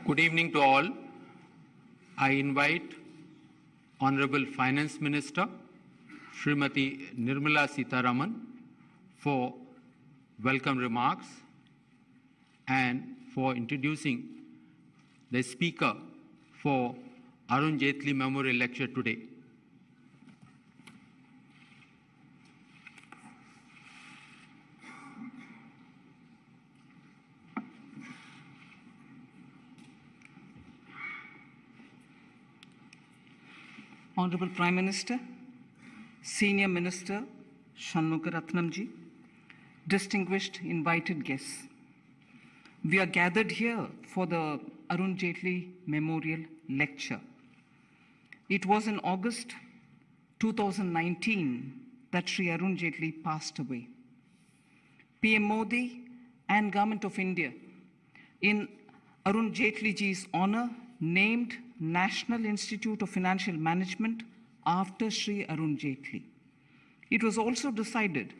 Good evening to all. I invite Honorable Finance Minister Srimati Nirmala Sitharaman for welcome remarks and for introducing the speaker for Arun Jaitley Memorial Lecture today. Honorable Prime Minister, Senior Minister Shanmugaratnamji, distinguished invited guests, we are gathered here for the Arun Jaitley Memorial Lecture. It was in August 2019 that Shri Arun Jaitley passed away. PM Modi and Government of India, in Arun Jaitley ji's honor, named National Institute of Financial Management after Shri Arun Jaitley. It was also decided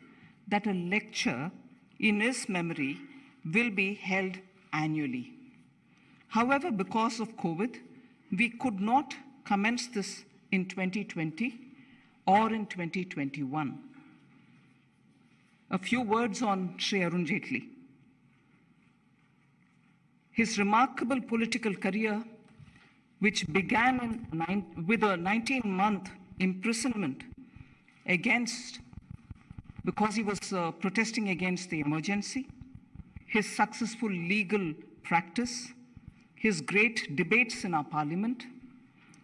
that a lecture in his memory will be held annually. However, because of COVID, we could not commence this in 2020 or in 2021. A few words on Shri Arun Jaitley. His remarkable political career, which began with a 19-month imprisonment because he was protesting against the emergency, his successful legal practice, his great debates in our parliament,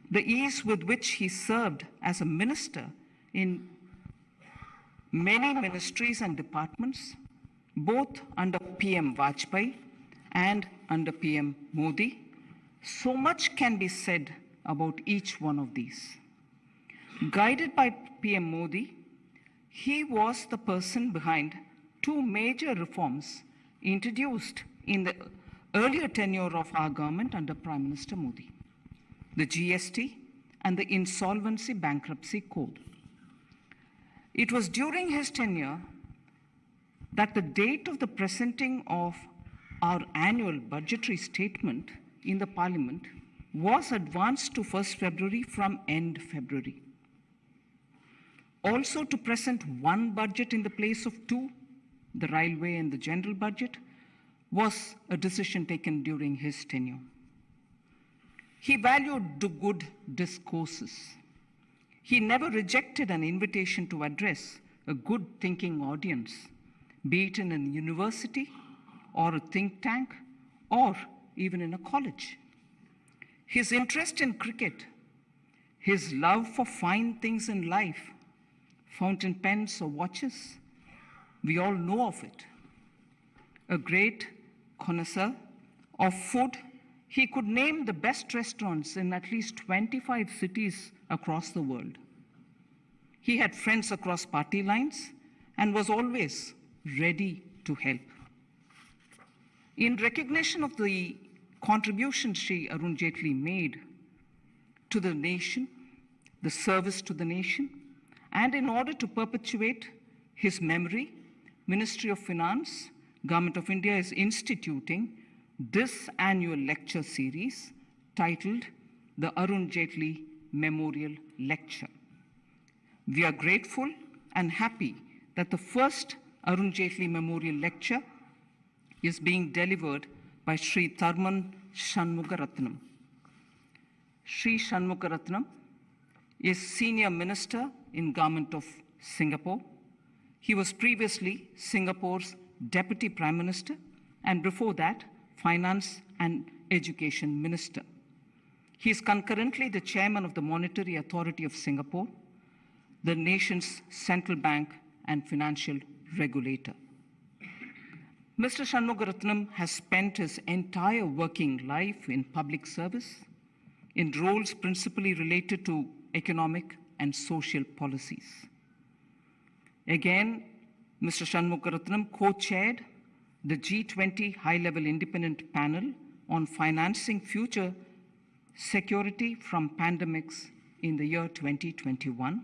the ease with which he served as a minister in many ministries and departments, both under PM Vajpayee and under PM Modi. So much can be said about each one of these. Guided by PM Modi, he was the person behind two major reforms introduced in the earlier tenure of our government under Prime Minister Modi, the GST and the Insolvency Bankruptcy Code. It was during his tenure that the date of the presenting of our annual budgetary statement in the Parliament was advanced to 1st February from end February. Also, to present one budget in the place of two, the railway and the general budget, was a decision taken during his tenure. He valued the good discourses. He never rejected an invitation to address a good thinking audience, be it in a university or a think tank or even in a college. His interest in cricket, his love for fine things in life, fountain pens or watches, we all know of it. A great connoisseur of food, he could name the best restaurants in at least 25 cities across the world. He had friends across party lines and was always ready to help. In recognition of the contribution Shri Arun Jaitley made to the nation, the service to the nation, and in order to perpetuate his memory, Ministry of Finance, Government of India is instituting this annual lecture series titled the Arun Jaitley Memorial Lecture. We are grateful and happy that the first Arun Jaitley Memorial Lecture is being delivered by Shri Tharman Shanmugaratnam. Shri Shanmugaratnam is Senior Minister in Government of Singapore. He was previously Singapore's Deputy Prime Minister and before that, Finance and Education Minister. He is concurrently the Chairman of the Monetary Authority of Singapore, the nation's central bank and financial regulator. Mr. Shanmugaratnam has spent his entire working life in public service, in roles principally related to economic and social policies. Again, Mr. Shanmugaratnam co-chaired the G20 High-Level Independent Panel on Financing Future Security from Pandemics in the year 2021.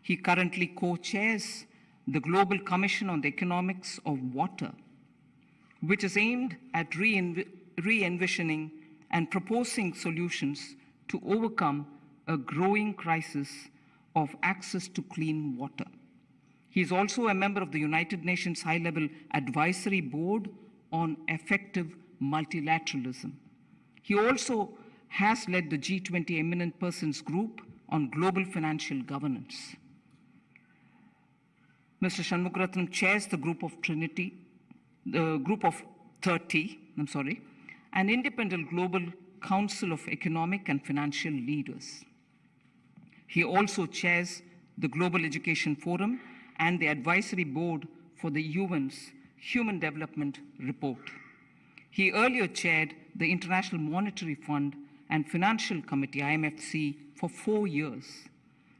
He currently co-chairs the Global Commission on the Economics of Water, which is aimed at re-envisioning and proposing solutions to overcome a growing crisis of access to clean water. He is also a member of the United Nations High-Level Advisory Board on Effective Multilateralism. He also has led the G20 Eminent Persons Group on Global Financial Governance. Mr. Shanmugaratnam chairs the Group of 30, an independent global council of economic and financial leaders. He also chairs the Global Education Forum and the Advisory Board for the UN's Human Development Report. He earlier chaired the International Monetary Fund and Financial Committee, IMFC, for 4 years.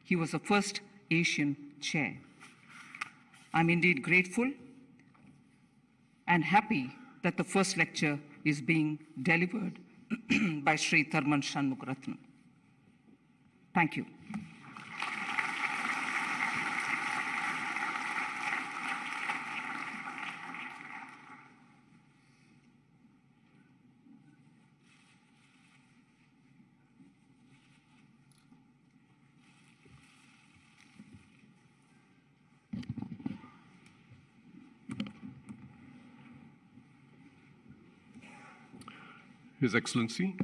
He was the first Asian chair. I'm indeed grateful and happy that the first lecture is being delivered by Shri Tharman Shanmugaratnam. Thank you. His Excellency,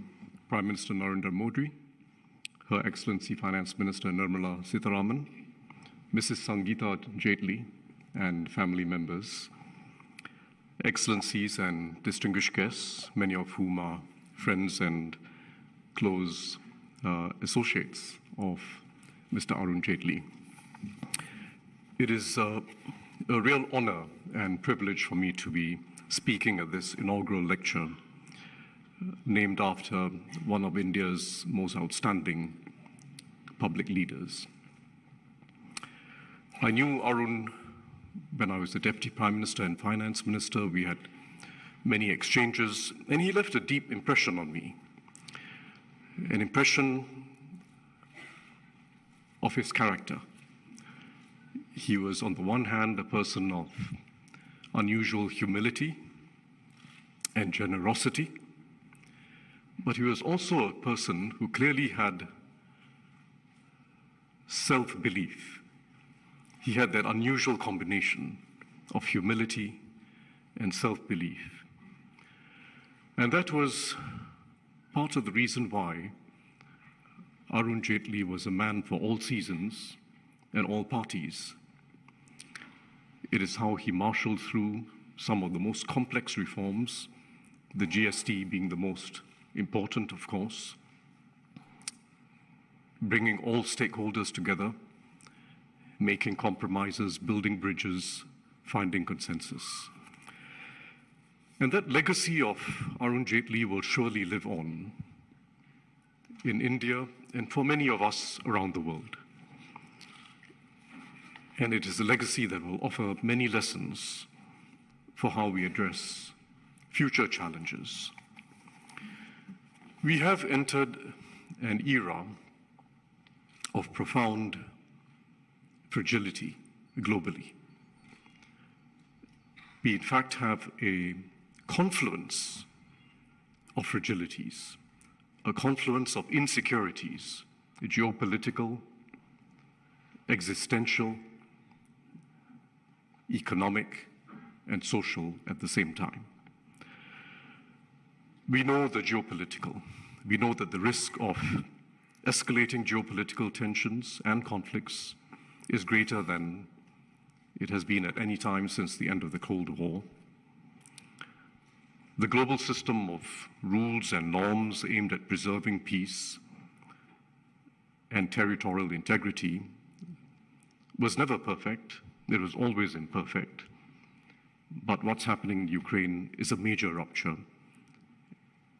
Prime Minister Narendra Modi, Her Excellency Finance Minister Nirmala Sitharaman, Mrs. Sangeeta Jaitley, and family members, Excellencies and distinguished guests, many of whom are friends and close associates of Mr. Arun Jaitley. It is a real honor and privilege for me to be speaking at this inaugural lecture named after one of India's most outstanding public leaders. I knew Arun when I was the Deputy Prime Minister and Finance Minister. We had many exchanges, and he left a deep impression on me, an impression of his character. He was, on the one hand, a person of unusual humility and generosity, but he was also a person who clearly had self-belief. He had that unusual combination of humility and self-belief. And that was part of the reason why Arun Jaitley was a man for all seasons and all parties. It is how he marshaled through some of the most complex reforms, the GST being the most important, of course, bringing all stakeholders together, making compromises, building bridges, finding consensus. And that legacy of Arun Jaitley will surely live on in India and for many of us around the world. And it is a legacy that will offer many lessons for how we address future challenges. We have entered an era of profound fragility globally. We, in fact, have a confluence of fragilities, a confluence of insecurities, geopolitical, existential, economic, and social at the same time. We know the geopolitical. We know that the risk of escalating geopolitical tensions and conflicts is greater than it has been at any time since the end of the Cold War. The global system of rules and norms aimed at preserving peace and territorial integrity was never perfect. It was always imperfect. But what's happening in Ukraine is a major rupture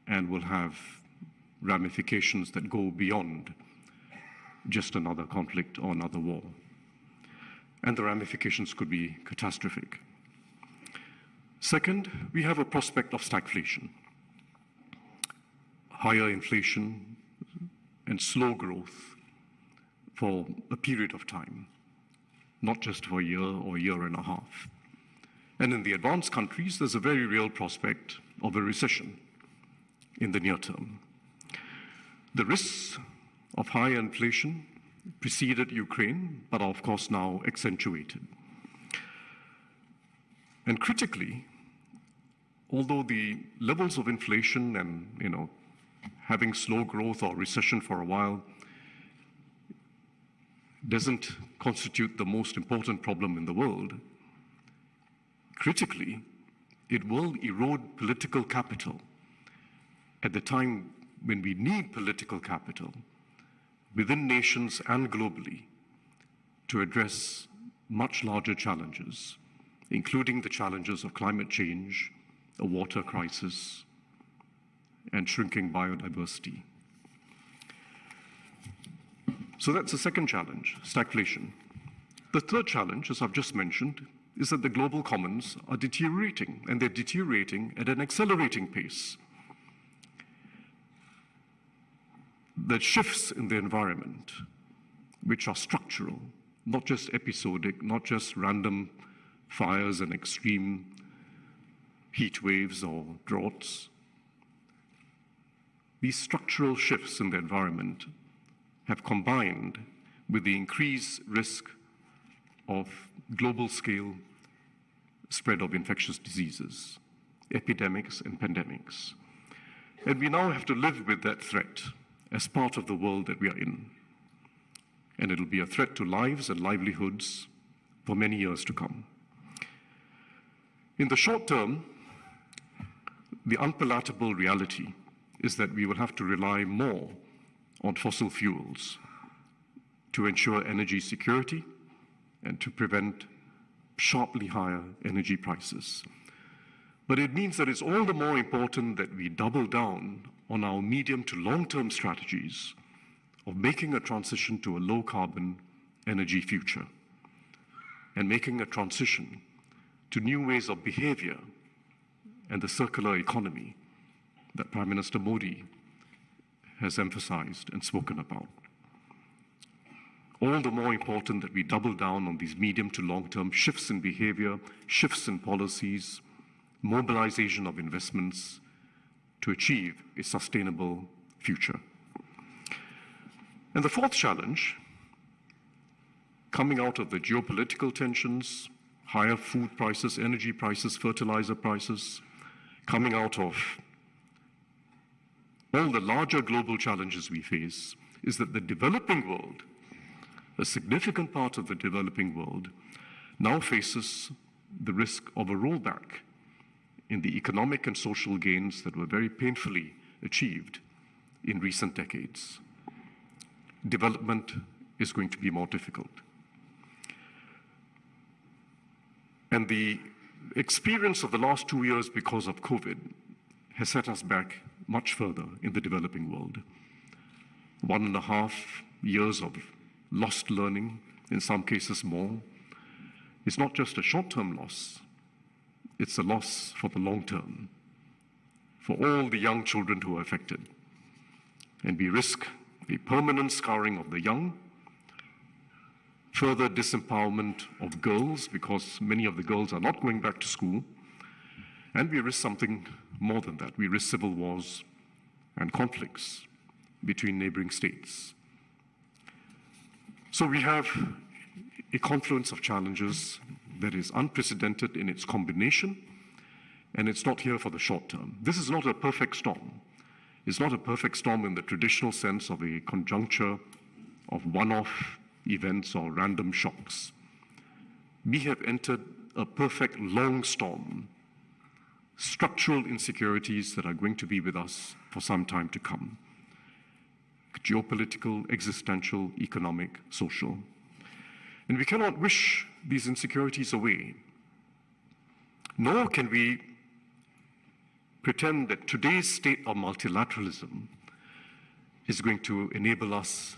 and will have ramifications that go beyond just another conflict or another war. And the ramifications could be catastrophic. Second, we have a prospect of stagflation, higher inflation and slow growth for a period of time, not just for a year or a year and a half. And in the advanced countries, there's a very real prospect of a recession in the near term. The risks of high inflation preceded Ukraine, but are of course now accentuated. And critically, although the levels of inflation and having slow growth or recession for a while doesn't constitute the most important problem in the world, critically, it will erode political capital at the time when we need political capital within nations and globally to address much larger challenges, including the challenges of climate change, a water crisis, and shrinking biodiversity. So that's the second challenge, stagflation. The third challenge, as I've just mentioned, is that the global commons are deteriorating, and they're deteriorating at an accelerating pace. The shifts in the environment, which are structural, not just episodic, not just random fires and extreme heat waves or droughts. These structural shifts in the environment have combined with the increased risk of global scale spread of infectious diseases, epidemics and pandemics. And we now have to live with that threat as part of the world that we are in. And it'll be a threat to lives and livelihoods for many years to come. In the short term, the unpalatable reality is that we will have to rely more on fossil fuels to ensure energy security and to prevent sharply higher energy prices. But it means that it's all the more important that we double down on our medium to long-term strategies of making a transition to a low-carbon energy future and making a transition to new ways of behavior and the circular economy that Prime Minister Modi has emphasized and spoken about. All the more important that we double down on these medium to long-term shifts in behavior, shifts in policies, mobilization of investments to achieve a sustainable future. And the fourth challenge, coming out of the geopolitical tensions, higher food prices, energy prices, fertilizer prices, coming out of all the larger global challenges we face, is that the developing world, a significant part of the developing world, now faces the risk of a rollback in the economic and social gains that were very painfully achieved in recent decades. Development is going to be more difficult. And the experience of the last 2 years because of COVID has set us back much further in the developing world. 1.5 years of lost learning, in some cases more. It's not just a short-term loss, it's a loss for the long term, for all the young children who are affected. And we risk a permanent scarring of the young, further disempowerment of girls, because many of the girls are not going back to school, and we risk something more than that. We risk civil wars and conflicts between neighboring states. So we have a confluence of challenges that is unprecedented in its combination, and it's not here for the short term. This is not a perfect storm. It's not a perfect storm in the traditional sense of a conjuncture of one-off events or random shocks. We have entered a perfect long storm, structural insecurities that are going to be with us for some time to come. Geopolitical, existential, economic, social. And we cannot wish these insecurities away, nor can we pretend that today's state of multilateralism is going to enable us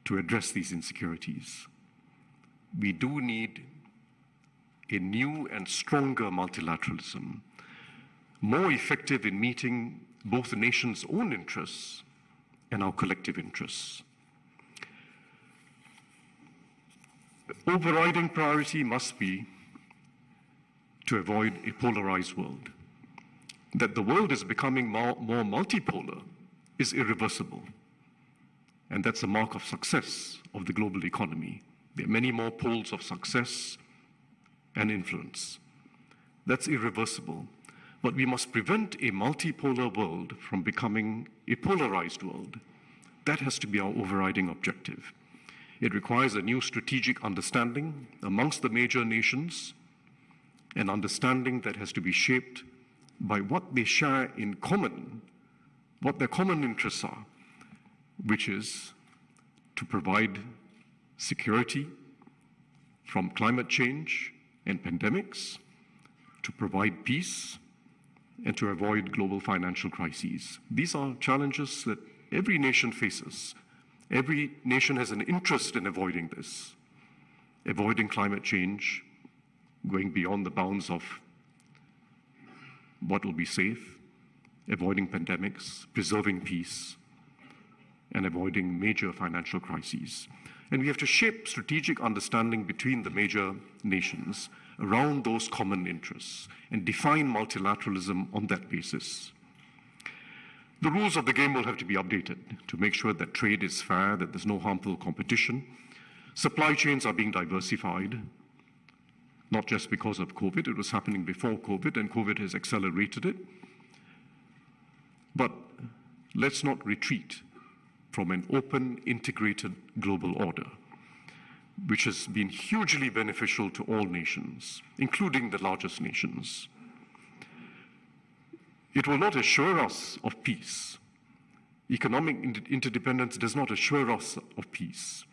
to address these insecurities. We do need a new and stronger multilateralism, more effective in meeting both the nation's own interests and our collective interests. The overriding priority must be to avoid a polarized world. that the world is becoming more multipolar is irreversible. And that's a mark of success of the global economy. There are many more poles of success and influence. That's irreversible. But we must prevent a multipolar world from becoming a polarized world. That has to be our overriding objective. It requires a new strategic understanding amongst the major nations, an understanding that has to be shaped by what they share in common, what their common interests are, which is to provide security from climate change and pandemics, to provide peace, and to avoid global financial crises. These are challenges that every nation faces. Every nation has an interest in avoiding this, avoiding climate change, going beyond the bounds of what will be safe, avoiding pandemics, preserving peace, and avoiding major financial crises. And we have to shape strategic understanding between the major nations around those common interests and define multilateralism on that basis. The rules of the game will have to be updated to make sure that trade is fair, that there's no harmful competition. Supply chains are being diversified, not just because of COVID. It was happening before COVID, and COVID has accelerated it. But let's not retreat from an open, integrated global order, which has been hugely beneficial to all nations, including the largest nations. It will not assure us of peace. Economic interdependence does not assure us of peace,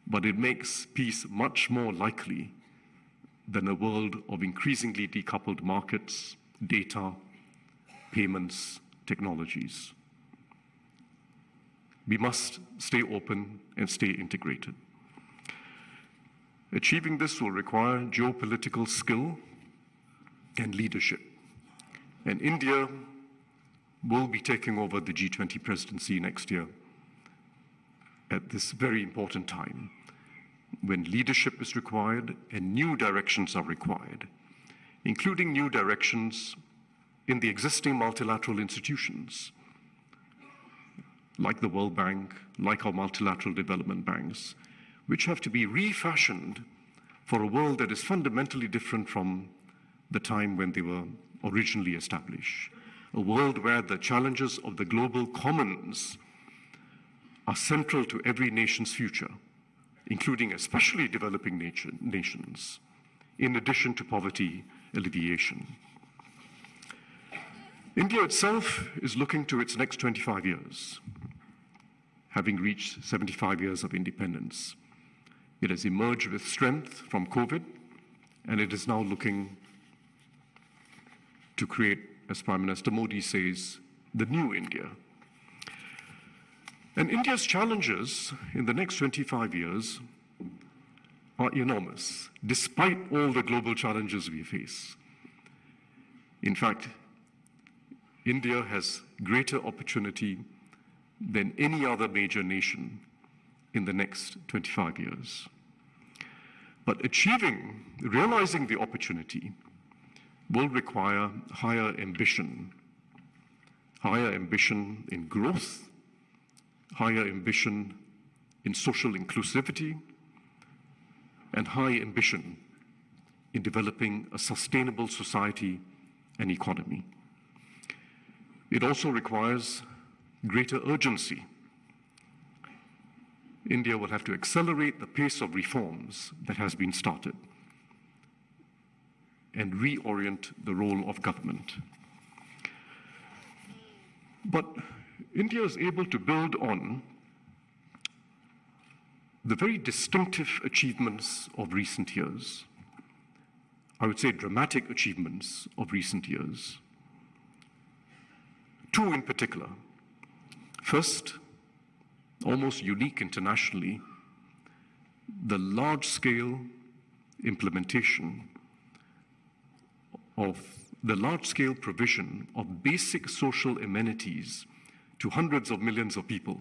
but it makes peace much more likely than a world of increasingly decoupled markets, data, payments, technologies. We must stay open and stay integrated. Achieving this will require geopolitical skill and leadership. And India will be taking over the G20 presidency next year at this very important time, when leadership is required and new directions are required, including new directions in the existing multilateral institutions, like the World Bank, like our multilateral development banks, which have to be refashioned for a world that is fundamentally different from the time when they were originally established. A world where the challenges of the global commons are central to every nation's future, including especially developing nations, in addition to poverty alleviation. India itself is looking to its next 25 years, having reached 75 years of independence. It has emerged with strength from COVID, and it is now looking to create, as Prime Minister Modi says, the new India. And India's challenges in the next 25 years are enormous, despite all the global challenges we face. In fact, India has greater opportunity than any other major nation in the next 25 years. But realizing the opportunity will require higher ambition in growth, higher ambition in social inclusivity, and high ambition in developing a sustainable society and economy. It also requires greater urgency. India will have to accelerate the pace of reforms that has been started and reorient the role of government. But India is able to build on the very distinctive achievements of recent years. I would say dramatic achievements of recent years. Two in particular. First, almost unique internationally, the large-scale implementation of the large-scale provision of basic social amenities to hundreds of millions of people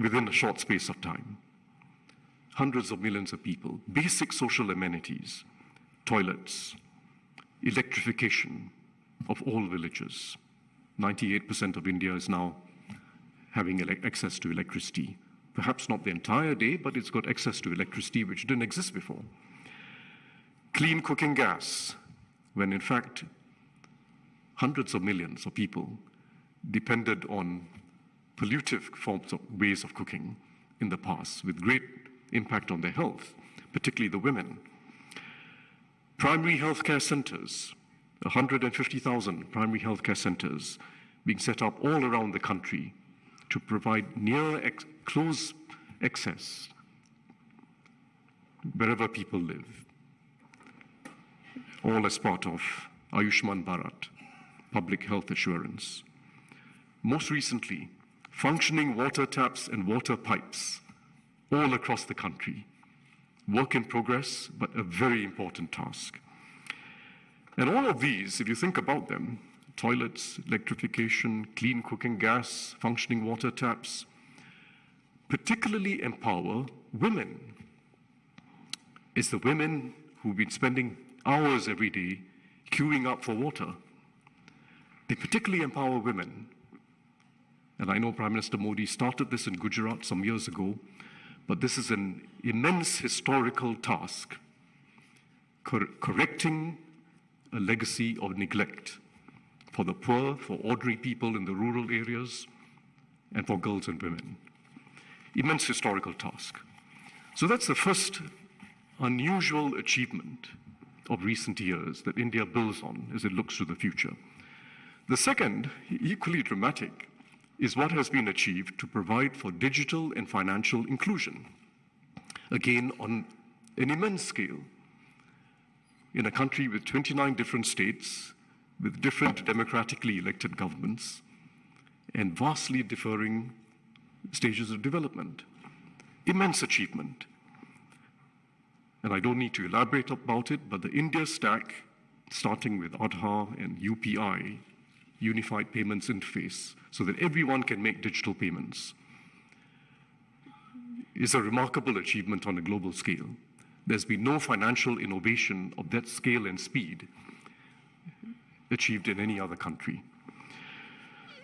within a short space of time. Hundreds of millions of people, basic social amenities, toilets, electrification, of all villages. 98% of India is now having access to electricity. Perhaps not the entire day, but it's got access to electricity which didn't exist before. Clean cooking gas, when in fact hundreds of millions of people depended on pollutive forms of ways of cooking in the past, with great impact on their health, particularly the women. Primary healthcare centers, 150,000 primary healthcare centers being set up all around the country to provide close access wherever people live, all as part of Ayushman Bharat, public health assurance. Most recently, functioning water taps and water pipes all across the country. Work in progress, but a very important task. And all of these, if you think about them, toilets, electrification, clean cooking gas, functioning water taps, particularly empower women. It's the women who've been spending hours every day queuing up for water. They particularly empower women. And I know Prime Minister Modi started this in Gujarat some years ago, but this is an immense historical task, correcting a legacy of neglect for the poor, for ordinary people in the rural areas, and for girls and women. Immense historical task. So that's the first unusual achievement of recent years that India builds on as it looks to the future. The second, equally dramatic, is what has been achieved to provide for digital and financial inclusion, again on an immense scale. In a country with 29 different states, with different democratically elected governments, and vastly differing stages of development. Immense achievement. And I don't need to elaborate about it, but the India stack, starting with Aadhaar and UPI, Unified Payments Interface, so that everyone can make digital payments, is a remarkable achievement on a global scale. There's been no financial innovation of that scale and speed achieved in any other country.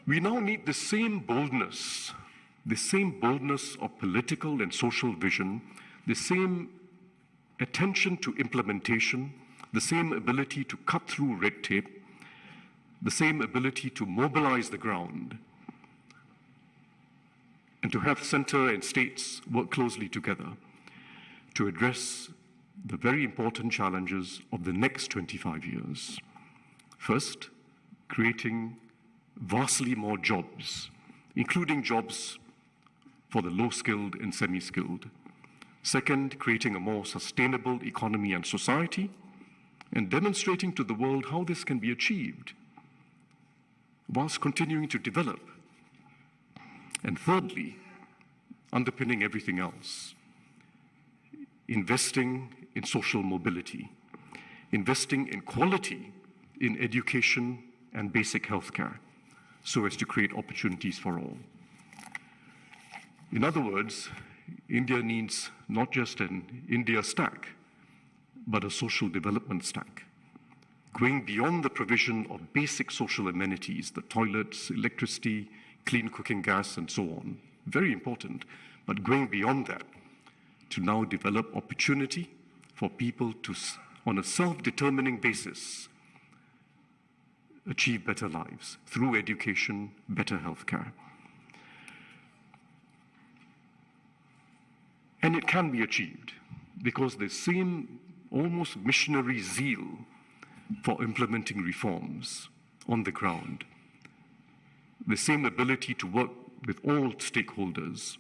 We now need the same boldness of political and social vision, the same attention to implementation, the same ability to cut through red tape, the same ability to mobilize the ground, and to have center and states work closely together to address the very important challenges of the next 25 years. First, creating vastly more jobs, including jobs for the low-skilled and semi-skilled. Second, creating a more sustainable economy and society, and demonstrating to the world how this can be achieved whilst continuing to develop. And thirdly, underpinning everything else, investing in social mobility, investing in quality in education and basic healthcare, so as to create opportunities for all. In other words, India needs not just an India stack, but a social development stack, going beyond the provision of basic social amenities, the toilets, electricity, clean cooking gas, and so on. Very important, but going beyond that to now develop opportunity for people to, on a self-determining basis, achieve better lives through education, better healthcare. And it can be achieved because the same almost missionary zeal for implementing reforms on the ground, the same ability to work with all stakeholders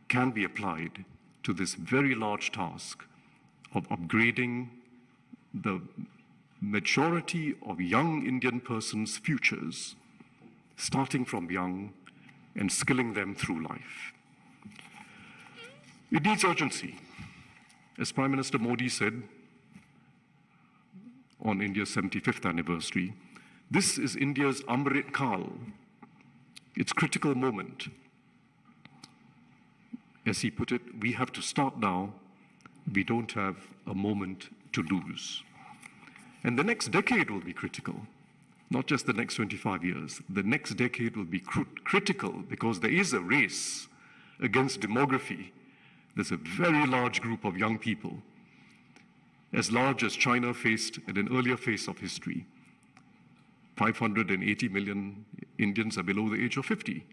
can be applied to this very large task of upgrading the majority of young Indian persons' futures, starting from young and skilling them through life. It needs urgency. As Prime Minister Modi said on India's 75th anniversary, this is India's Amrit Kal, its critical moment. As he put it, we have to start now. We don't have a moment to lose. And the next decade will be critical. not just the next 25 years. The next decade will be critical because there is a race against demography. There's a very large group of young people, as large as China faced at an earlier phase of history. 580 million Indians are below the age of 50,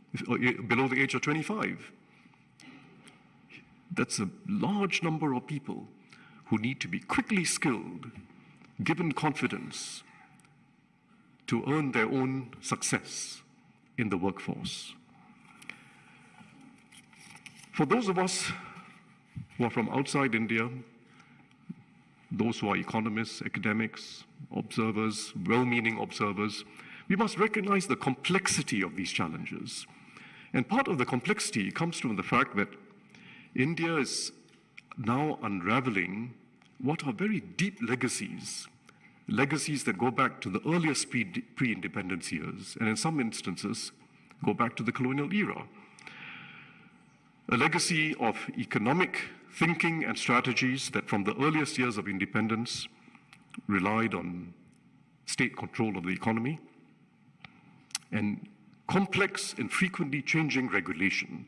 below the age of 25. That's a large number of people who need to be quickly skilled, given confidence to earn their own success in the workforce. For those of us who are from outside India, those who are economists, academics, observers, well-meaning observers, we must recognize the complexity of these challenges. And part of the complexity comes from the fact that India is now unraveling what are very deep legacies that go back to the earliest pre-independence years, and in some instances, go back to the colonial era. A legacy of economic thinking and strategies that from the earliest years of independence relied on state control of the economy and complex and frequently changing regulation.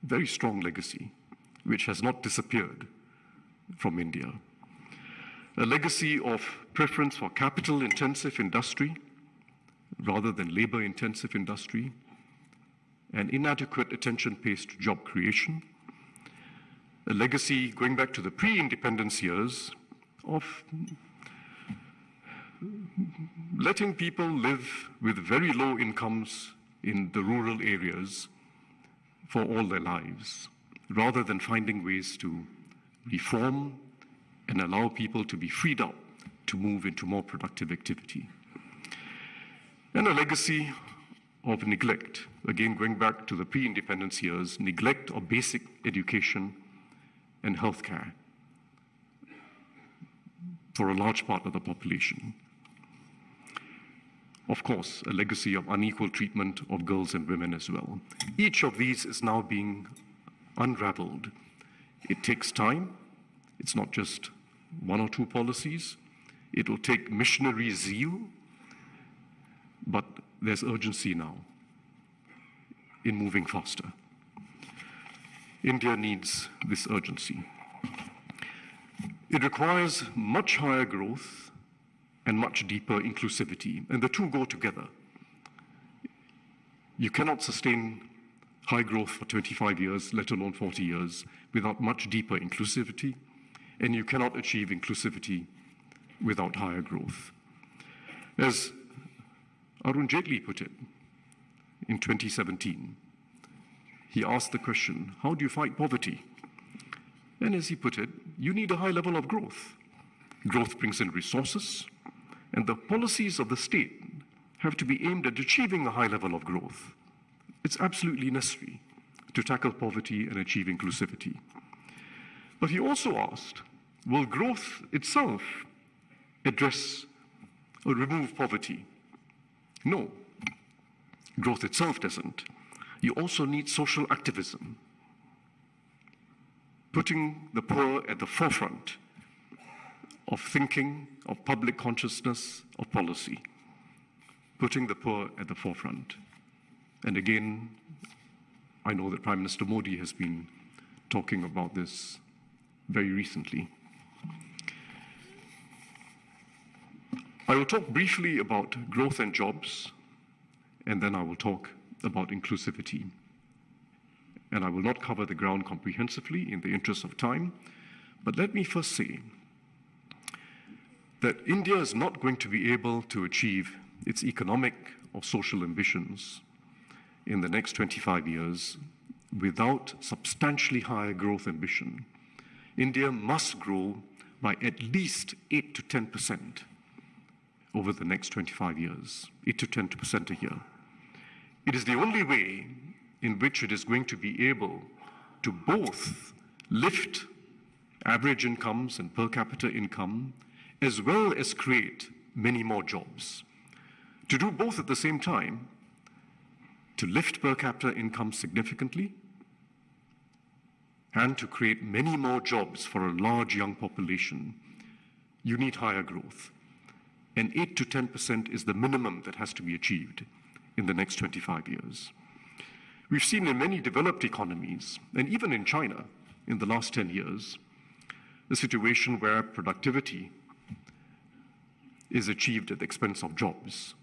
Very strong legacy, which has not disappeared from India. A legacy of preference for capital-intensive industry rather than labor-intensive industry, and inadequate attention paid to job creation. A legacy going back to the pre-independence years of letting people live with very low incomes in the rural areas for all their lives, rather than finding ways to reform and allow people to be freed up to move into more productive activity. And a legacy of neglect, again going back to the pre-independence years, neglect of basic education and healthcare for a large part of the population. Of course, a legacy of unequal treatment of girls and women as well. Each of these is now being unraveled. It takes time. It's not just one or two policies. It will take missionary zeal, but there's urgency now in moving faster. India needs this urgency. It requires much higher growth and much deeper inclusivity, and the two go together. You cannot sustain high growth for 25 years, let alone 40 years, without much deeper inclusivity, and you cannot achieve inclusivity without higher growth. As Arun Jaitley put it in 2017, he asked the question, how do you fight poverty? And as he put it, you need a high level of growth. Growth brings in resources, and the policies of the state have to be aimed at achieving a high level of growth. It's absolutely necessary to tackle poverty and achieve inclusivity. But he also asked, will growth itself address or remove poverty? No, growth itself doesn't. You also need social activism, putting the poor at the forefront of thinking, of public consciousness, of policy, putting the poor at the forefront. And again, I know that Prime Minister Modi has been talking about this very recently. I will talk briefly about growth and jobs, and then I will talk about inclusivity. And I will not cover the ground comprehensively in the interest of time, but let me first say that India is not going to be able to achieve its economic or social ambitions in the next 25 years without substantially higher growth ambition. India must grow by at least 8 to 10% over the next 25 years, 8 to 10% a year. It is the only way in which it is going to be able to both lift average incomes and per capita income, as well as create many more jobs. To do both at the same time, to lift per capita income significantly, and to create many more jobs for a large young population, you need higher growth. and 8 to 10% is the minimum that has to be achieved in the next 25 years. We've seen in many developed economies, and even in China in the last 10 years, a situation where productivity is achieved at the expense of jobs.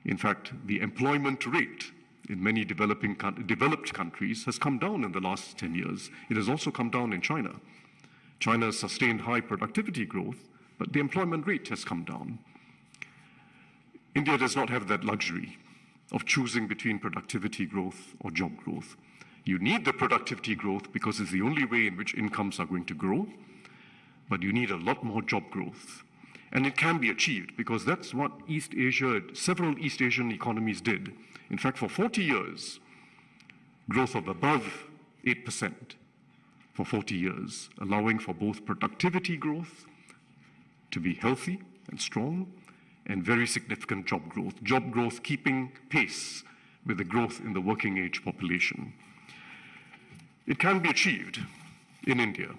In fact, the employment rate in many developed countries has come down in the last 10 years. It has also come down in China. China has sustained high productivity growth, but the employment rate has come down. India does not have that luxury of choosing between productivity growth or job growth. You need the productivity growth because it's the only way in which incomes are going to grow, but you need a lot more job growth. And it can be achieved because that's what several East Asian economies did. In fact, for 40 years, growth of above 8% for 40 years, allowing for both productivity growth to be healthy and strong, and very significant job growth keeping pace with the growth in the working age population. It can be achieved in India.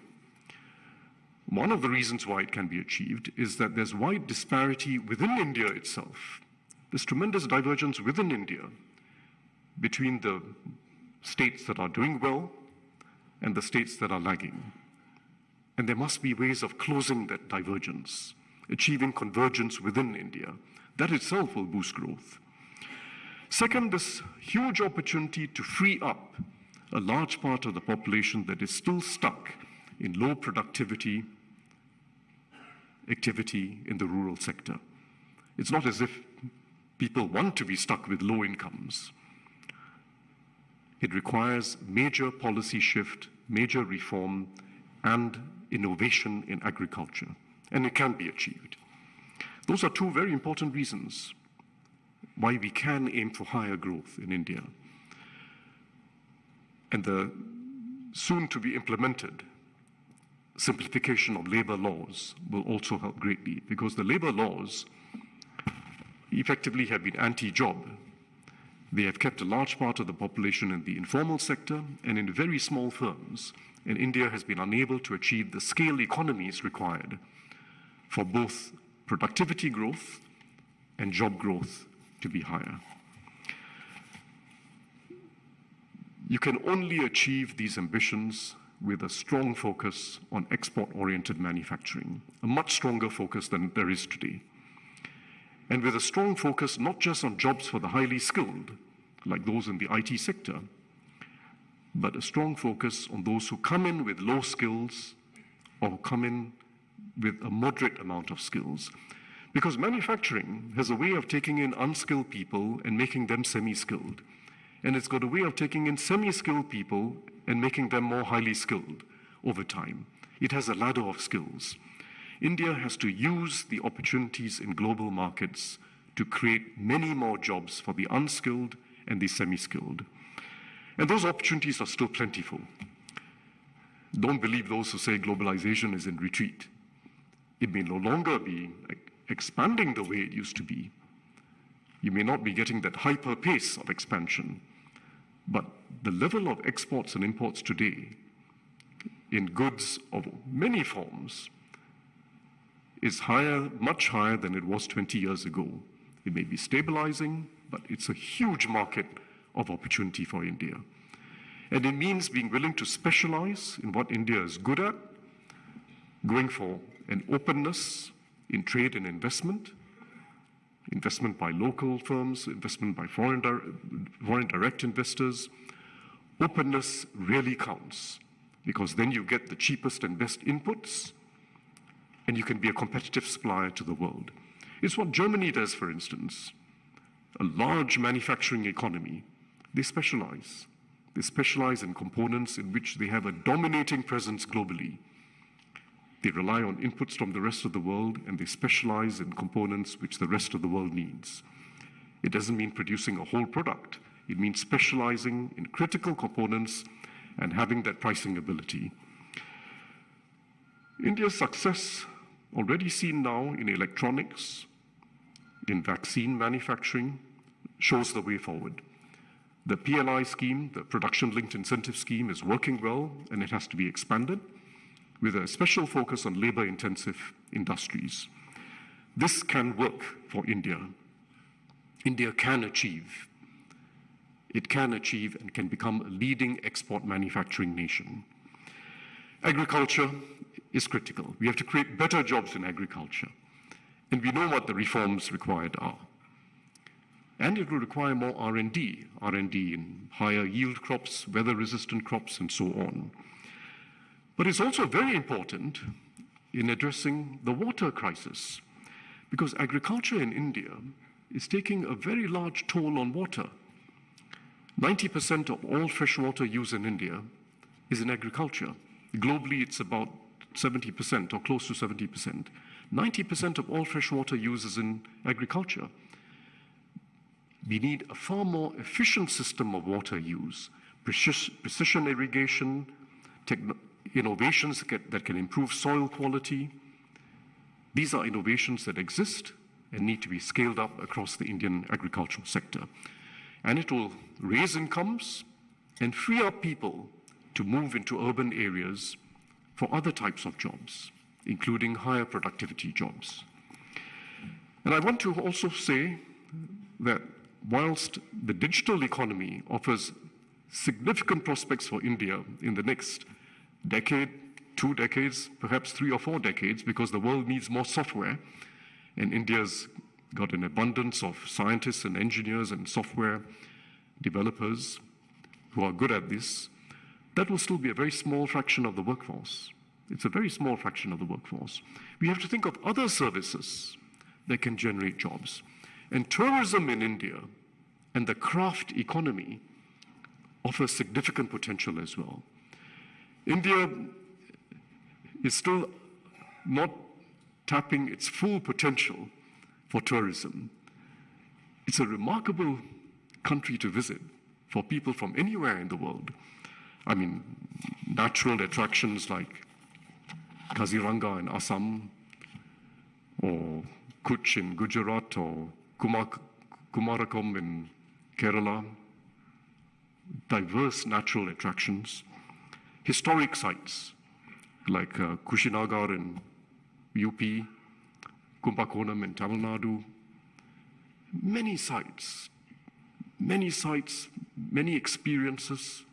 One of the reasons why it can be achieved is that there's wide disparity within India itself. There's tremendous divergence within India between the states that are doing well and the states that are lagging. And there must be ways of closing that divergence, achieving convergence within India. That itself will boost growth. Second, this huge opportunity to free up a large part of the population that is still stuck in low productivity activity in the rural sector. It's not as if people want to be stuck with low incomes. It requires major policy shift, major reform, and innovation in agriculture, and it can be achieved. Those are two very important reasons why we can aim for higher growth in India. And the soon to be implemented simplification of labor laws will also help greatly, because the labor laws effectively have been anti-job. They have kept a large part of the population in the informal sector and in very small firms, and India has been unable to achieve the scale economies required for both productivity growth and job growth to be higher. You can only achieve these ambitions with a strong focus on export-oriented manufacturing, a much stronger focus than there is today. And with a strong focus not just on jobs for the highly skilled, like those in the IT sector, but a strong focus on those who come in with low skills or come in with a moderate amount of skills. Because manufacturing has a way of taking in unskilled people and making them semi-skilled. And it's got a way of taking in semi-skilled people and making them more highly skilled over time. It has a ladder of skills. India has to use the opportunities in global markets to create many more jobs for the unskilled and the semi-skilled. And those opportunities are still plentiful. Don't believe those who say globalization is in retreat. It may no longer be expanding the way it used to be. You may not be getting that hyper pace of expansion, but the level of exports and imports today in goods of many forms is higher, much higher than it was 20 years ago. It may be stabilizing, but it's a huge market of opportunity for India. And it means being willing to specialize in what India is good at, going for an openness in trade and investment by local firms, investment by foreign direct investors. Openness really counts, because then you get the cheapest and best inputs, and you can be a competitive supplier to the world. It's what Germany does, for instance. A large manufacturing economy. They specialize. They specialize in components in which they have a dominating presence globally. They rely on inputs from the rest of the world, and they specialize in components which the rest of the world needs. It doesn't mean producing a whole product. It means specializing in critical components and having that pricing ability. India's success, already seen now in electronics, in vaccine manufacturing, shows the way forward. The PLI scheme, the Production-Linked Incentive Scheme, is working well, and it has to be expanded with a special focus on labor-intensive industries. This can work for India. India can achieve. It can achieve and can become a leading export manufacturing nation. Agriculture is critical. We have to create better jobs in agriculture. And we know what the reforms required are. And it will require more R&D in higher yield crops, weather-resistant crops, and so on. But it's also very important in addressing the water crisis, because agriculture in India is taking a very large toll on water. 90% of all freshwater use in India is in agriculture. Globally, it's about 70% or close to 70%. 90% of all freshwater use is in agriculture. We need a far more efficient system of water use, precision irrigation, innovations that can improve soil quality. These are innovations that exist and need to be scaled up across the Indian agricultural sector. And it will raise incomes and free up people to move into urban areas for other types of jobs, including higher productivity jobs. And I want to also say that whilst the digital economy offers significant prospects for India in the next decade, 2 decades, perhaps 3 or 4 decades, because the world needs more software, and India's got an abundance of scientists and engineers and software developers who are good at this, that will still be a very small fraction of the workforce. It's a very small fraction of the workforce. We have to think of other services that can generate jobs. And tourism in India and the craft economy offer significant potential as well. India is still not tapping its full potential for tourism. It's a remarkable country to visit for people from anywhere in the world. I mean, natural attractions like Kaziranga in Assam, or Kutch in Gujarat, or Kumarakom in Kerala, diverse natural attractions, historic sites like Kushinagar in UP, Kumbakonam in Tamil Nadu, many sites, many experiences.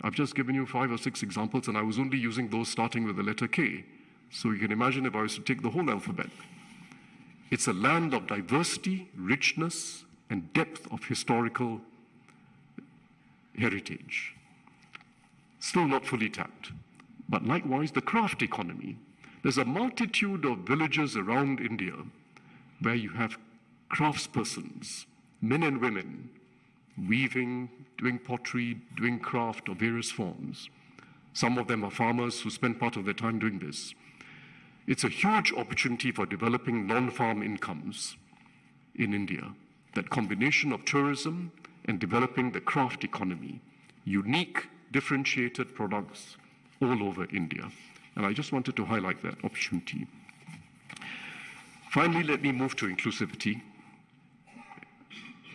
I've just given you 5 or 6 examples, and I was only using those starting with the letter K. So you can imagine if I was to take the whole alphabet. It's a land of diversity, richness, and depth of historical heritage. Still not fully tapped. But likewise, the craft economy. There's a multitude of villages around India where you have craftspersons, men and women, weaving, doing pottery, doing craft of various forms. Some of them are farmers who spend part of their time doing this. It's a huge opportunity for developing non-farm incomes in India. That combination of tourism and developing the craft economy, unique, differentiated products all over India. And I just wanted to highlight that opportunity. Finally, let me move to inclusivity,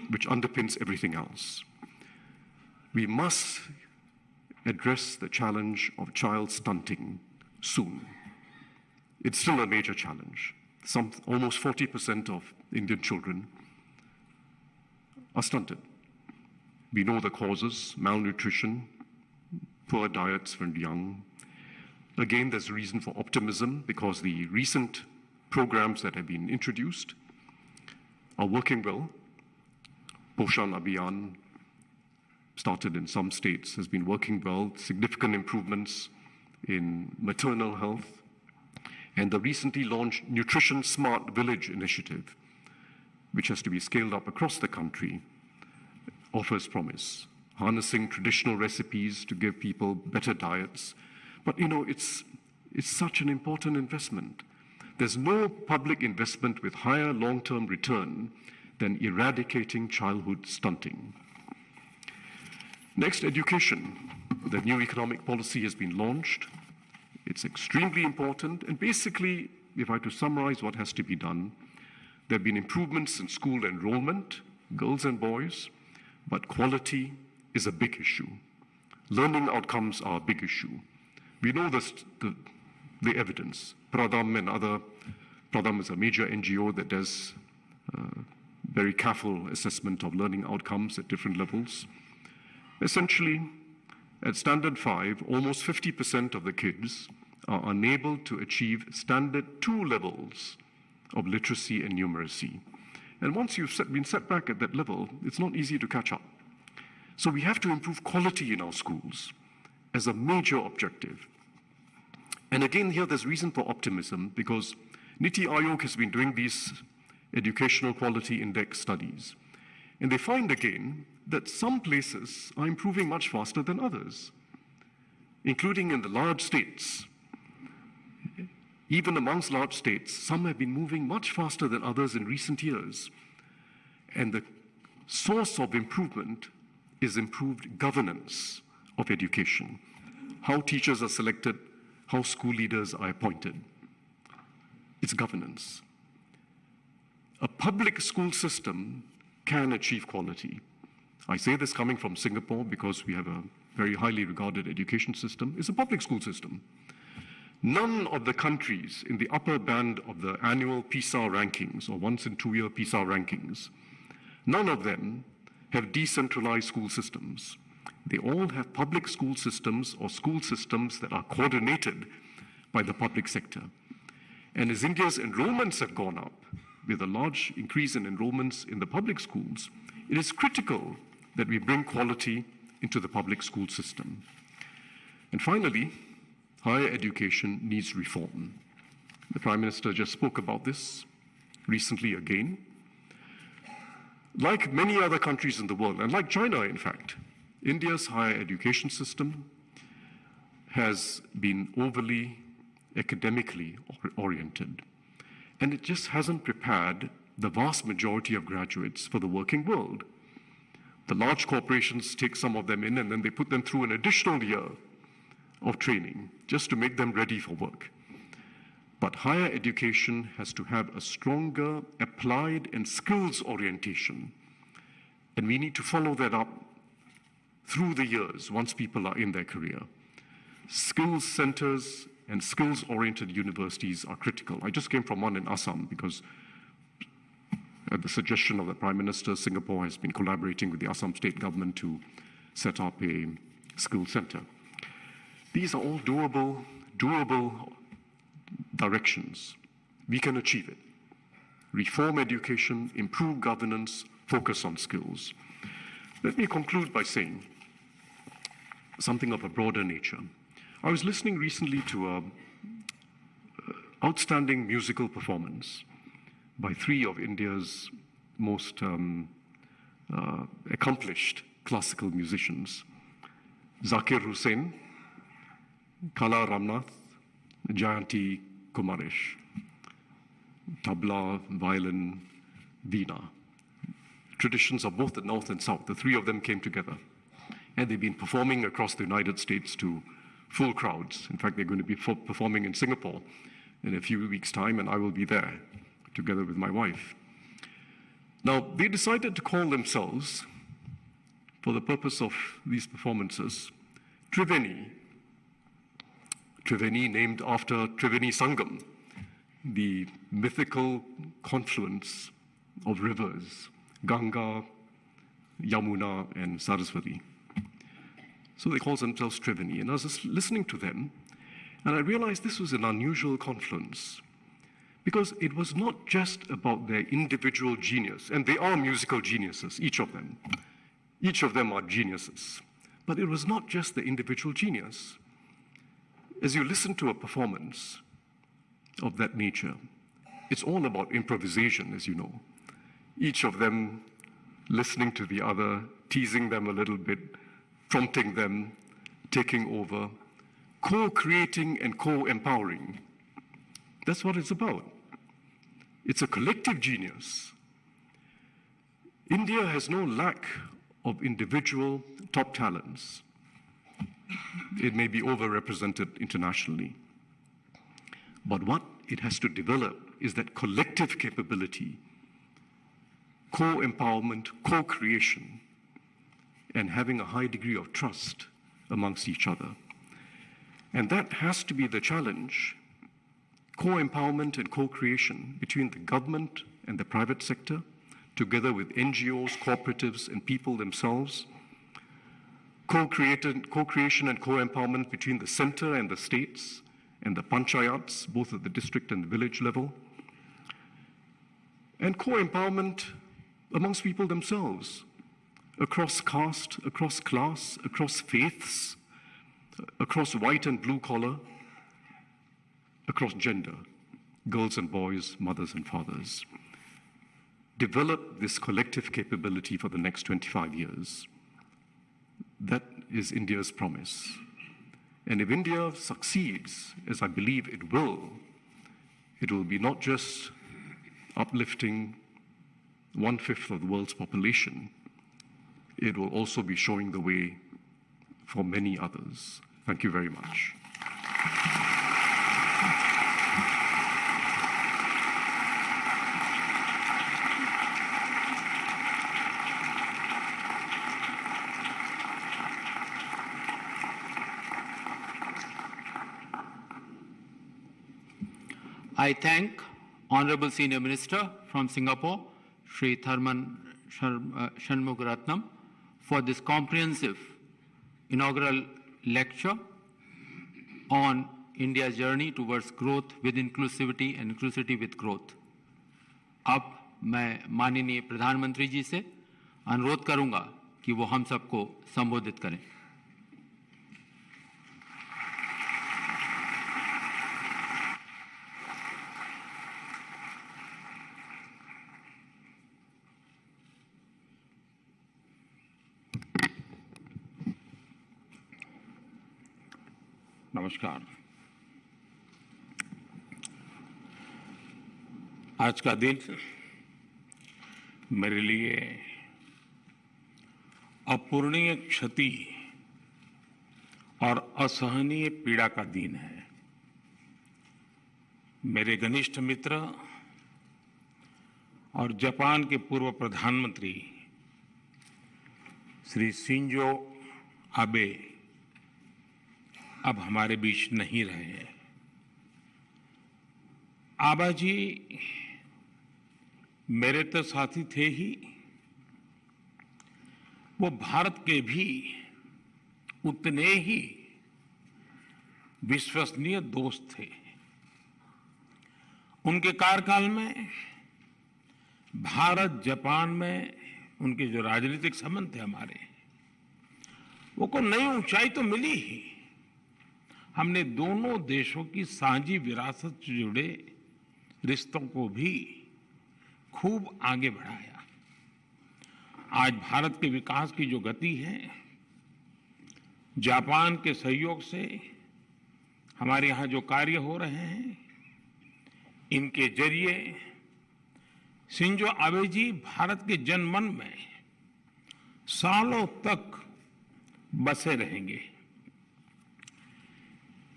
which underpins everything else. We must address the challenge of child stunting soon. It's still a major challenge. Almost 40% of Indian children are stunted. We know the causes: malnutrition, poor diets when young. Again, there's reason for optimism because the recent programs that have been introduced are working well. Poshan Abhiyan, started in some states, has been working well. Significant improvements in maternal health. And the recently launched Nutrition Smart Village initiative, which has to be scaled up across the country, offers promise, harnessing traditional recipes to give people better diets. But it's such an important investment. There's no public investment with higher long-term return than eradicating childhood stunting. Next, education. The new economic policy has been launched. It's extremely important. And basically, if I had to summarize what has to be done, there have been improvements in school enrollment, girls and boys, but quality is a big issue. Learning outcomes are a big issue. We know the evidence. Pradham and other Pradham is a major NGO that does very careful assessment of learning outcomes at different levels. Essentially, at Standard 5, almost 50% of the kids are unable to achieve Standard 2 levels of literacy and numeracy. And once you've been set back at that level, it's not easy to catch up. So we have to improve quality in our schools as a major objective. And again, here there's reason for optimism because Niti Aayog has been doing these educational quality index studies. And they find again that some places are improving much faster than others, including in the large states. Even amongst large states, some have been moving much faster than others in recent years. And the source of improvement is improved governance of education, how teachers are selected, how school leaders are appointed. It's governance. A public school system can achieve quality. I say this coming from Singapore because we have a very highly regarded education system. It's a public school system. None of the countries in the upper band of the annual PISA rankings, or once in 2 year PISA rankings, none of them have decentralized school systems. They all have public school systems or school systems that are coordinated by the public sector. And as India's enrollments have gone up, with a large increase in enrollments in the public schools, it is critical that we bring quality into the public school system. And finally, higher education needs reform. The Prime Minister just spoke about this recently again. Like many other countries in the world, and like China, in fact, India's higher education system has been overly academically oriented. And it just hasn't prepared the vast majority of graduates for the working world. The large corporations take some of them in and then they put them through an additional year of training just to make them ready for work. But higher education has to have a stronger applied and skills orientation. And we need to follow that up through the years once people are in their career. Skills centers and skills-oriented universities are critical. I just came from one in Assam because at the suggestion of the Prime Minister, Singapore has been collaborating with the Assam state government to set up a skill center. These are all doable directions. We can achieve it. Reform education, improve governance, focus on skills. Let me conclude by saying something of a broader nature. I was listening recently to an outstanding musical performance by 3 of India's most accomplished classical musicians, Zakir Hussain, Kala Ramnath, Jayanti Kumaresh, tabla, violin, veena. Traditions of both the North and South. The 3 of them came together. And they've been performing across the United States to full crowds. In fact, they're going to be performing in Singapore in a few weeks' time, and I will be there together with my wife. Now, they decided to call themselves, for the purpose of these performances, Triveni. Triveni named after Triveni Sangam, the mythical confluence of rivers, Ganga, Yamuna, and Saraswati. So they call themselves Triveni. And I was just listening to them, and I realized this was an unusual confluence because it was not just about their individual genius, and they are musical geniuses, each of them. Each of them are geniuses. But it was not just the individual genius. As you listen to a performance of that nature, it's all about improvisation, as you know. Each of them listening to the other, teasing them a little bit, prompting them, taking over, co-creating and co-empowering. That's what it's about. It's a collective genius. India has no lack of individual top talents. It may be overrepresented internationally. But what it has to develop is that collective capability, co-empowerment, co-creation, and having a high degree of trust amongst each other. And that has to be the challenge co-empowerment and co-creation between the government and the private sector, together with NGOs, cooperatives, and people themselves, co-creation and co-empowerment between the center and the states and the panchayats, both at the district and the village level, and co-empowerment amongst people themselves, across caste, across class, across faiths, across white and blue collar, across gender, girls and boys, mothers and fathers. Develop this collective capability for the next 25 years. That is India's promise. And if India succeeds, as I believe it will be not just uplifting 1/5 of the world's population, it will also be showing the way for many others. Thank you very much. I thank Honorable Senior Minister from Singapore, Shri Tharman Shanmugaratnam, for this comprehensive inaugural lecture on India's journey towards growth with inclusivity and inclusivity with growth. अब मैं माननीय प्रधानमंत्री जी से अनुरोध करूंगा कि वो हम सबको संबोधित करें। नमस्कार। आज का दिन मेरे लिए अपूरणीय क्षति और असहनीय पीड़ा का दिन है। मेरे घनिष्ठ मित्र और जापान के पूर्व प्रधानमंत्री श्री शिंजो आबे अब हमारे बीच नहीं रहे हैं। आबा जी मेरे तो साथी थे ही, वो भारत के भी उतने ही विश्वसनीय दोस्त थे। उनके कार्यकाल में भारत जापान में उनके जो राजनीतिक संबंध थे हमारे, वो को नई ऊंचाई तो मिली ही। हमने दोनों देशों की साझी विरासत से जुड़े रिश्तों को भी खूब आगे बढ़ाया। आज भारत के विकास की जो गति है, जापान के सहयोग से हमारे यहाँ जो कार्य हो रहे हैं, इनके जरिए शिंजो आबे जी भारत के जनमन में सालों तक बसे रहेंगे।